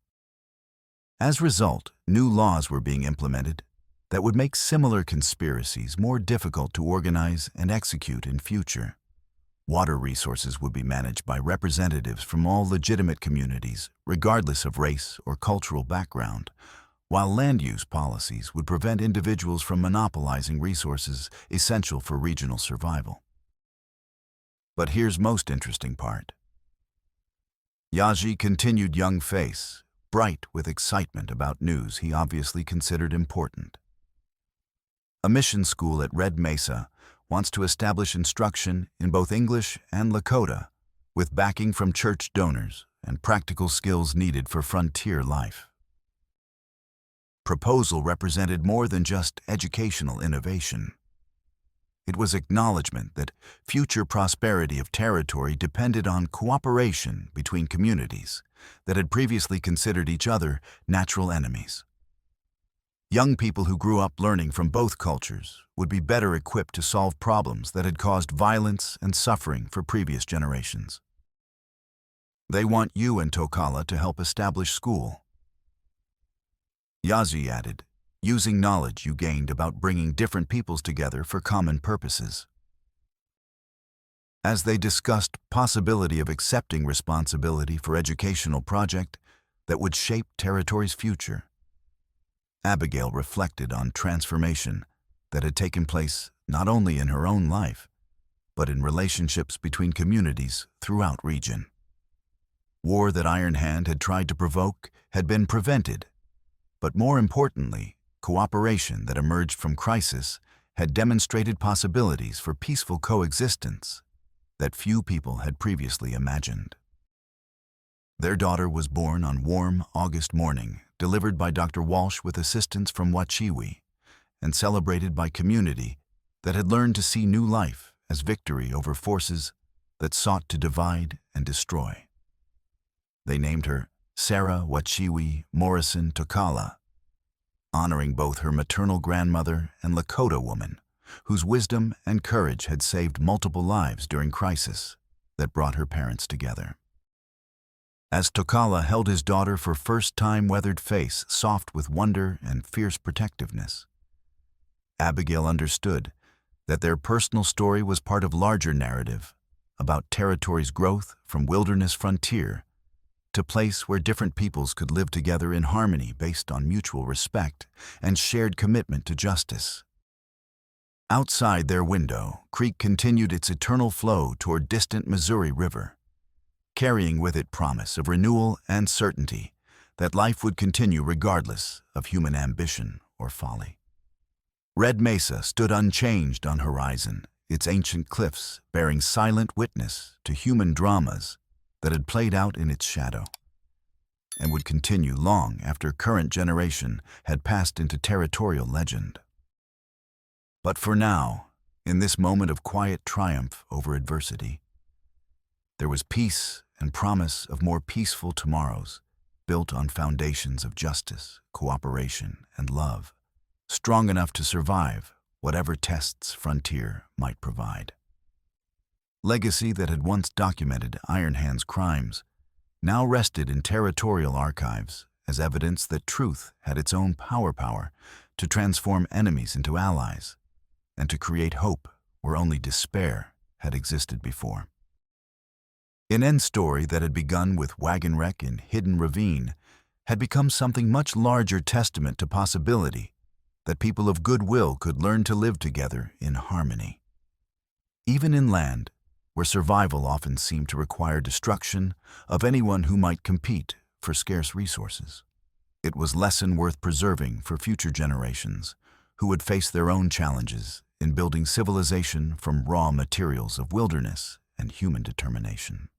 As a result, new laws were being implemented that would make similar conspiracies more difficult to organize and execute in future. Water resources would be managed by representatives from all legitimate communities, regardless of race or cultural background, while land use policies would prevent individuals from monopolizing resources essential for regional survival. But here's most interesting part. Yaji continued young face, bright with excitement about news he obviously considered important. A mission school at Red Mesa wants to establish instruction in both English and Lakota, with backing from church donors and practical skills needed for frontier life. Proposal represented more than just educational innovation. It was acknowledgement that future prosperity of territory depended on cooperation between communities that had previously considered each other natural enemies. Young people who grew up learning from both cultures would be better equipped to solve problems that had caused violence and suffering for previous generations. They want you and Tokala to help establish school. Yazi added, using knowledge you gained about bringing different peoples together for common purposes. As they discussed possibility of accepting responsibility for educational project that would shape territory's future, Abigail reflected on transformation that had taken place not only in her own life, but in relationships between communities throughout region. War that Iron Hand had tried to provoke had been prevented, but more importantly, cooperation that emerged from crisis had demonstrated possibilities for peaceful coexistence that few people had previously imagined. Their daughter was born on warm August morning, delivered by Dr. Walsh with assistance from Wachiwi, and celebrated by community that had learned to see new life as victory over forces that sought to divide and destroy. They named her Sarah Wachiwi Morrison Tokala, honoring both her maternal grandmother and Lakota woman, whose wisdom and courage had saved multiple lives during crisis that brought her parents together. As Tokala held his daughter for first-time weathered face soft with wonder and fierce protectiveness, Abigail understood that their personal story was part of larger narrative about territory's growth from wilderness frontier to place where different peoples could live together in harmony based on mutual respect and shared commitment to justice. Outside their window, creek continued its eternal flow toward distant Missouri River, carrying with it promise of renewal and certainty that life would continue regardless of human ambition or folly. Red Mesa stood unchanged on horizon, its ancient cliffs bearing silent witness to human dramas that had played out in its shadow, and would continue long after current generation had passed into territorial legend. But for now, in this moment of quiet triumph over adversity, there was peace and promise of more peaceful tomorrows built on foundations of justice, cooperation, and love, strong enough to survive whatever tests frontier might provide. Legacy that had once documented Iron Hand's crimes now rested in territorial archives as evidence that truth had its own power to transform enemies into allies and to create hope where only despair had existed before. An end story that had begun with Wagon wreck in Hidden Ravine had become something much larger testament to possibility that people of goodwill could learn to live together in harmony. Even in land where survival often seemed to require destruction of anyone who might compete for scarce resources, it was lesson worth preserving for future generations who would face their own challenges in building civilization from raw materials of wilderness and human determination.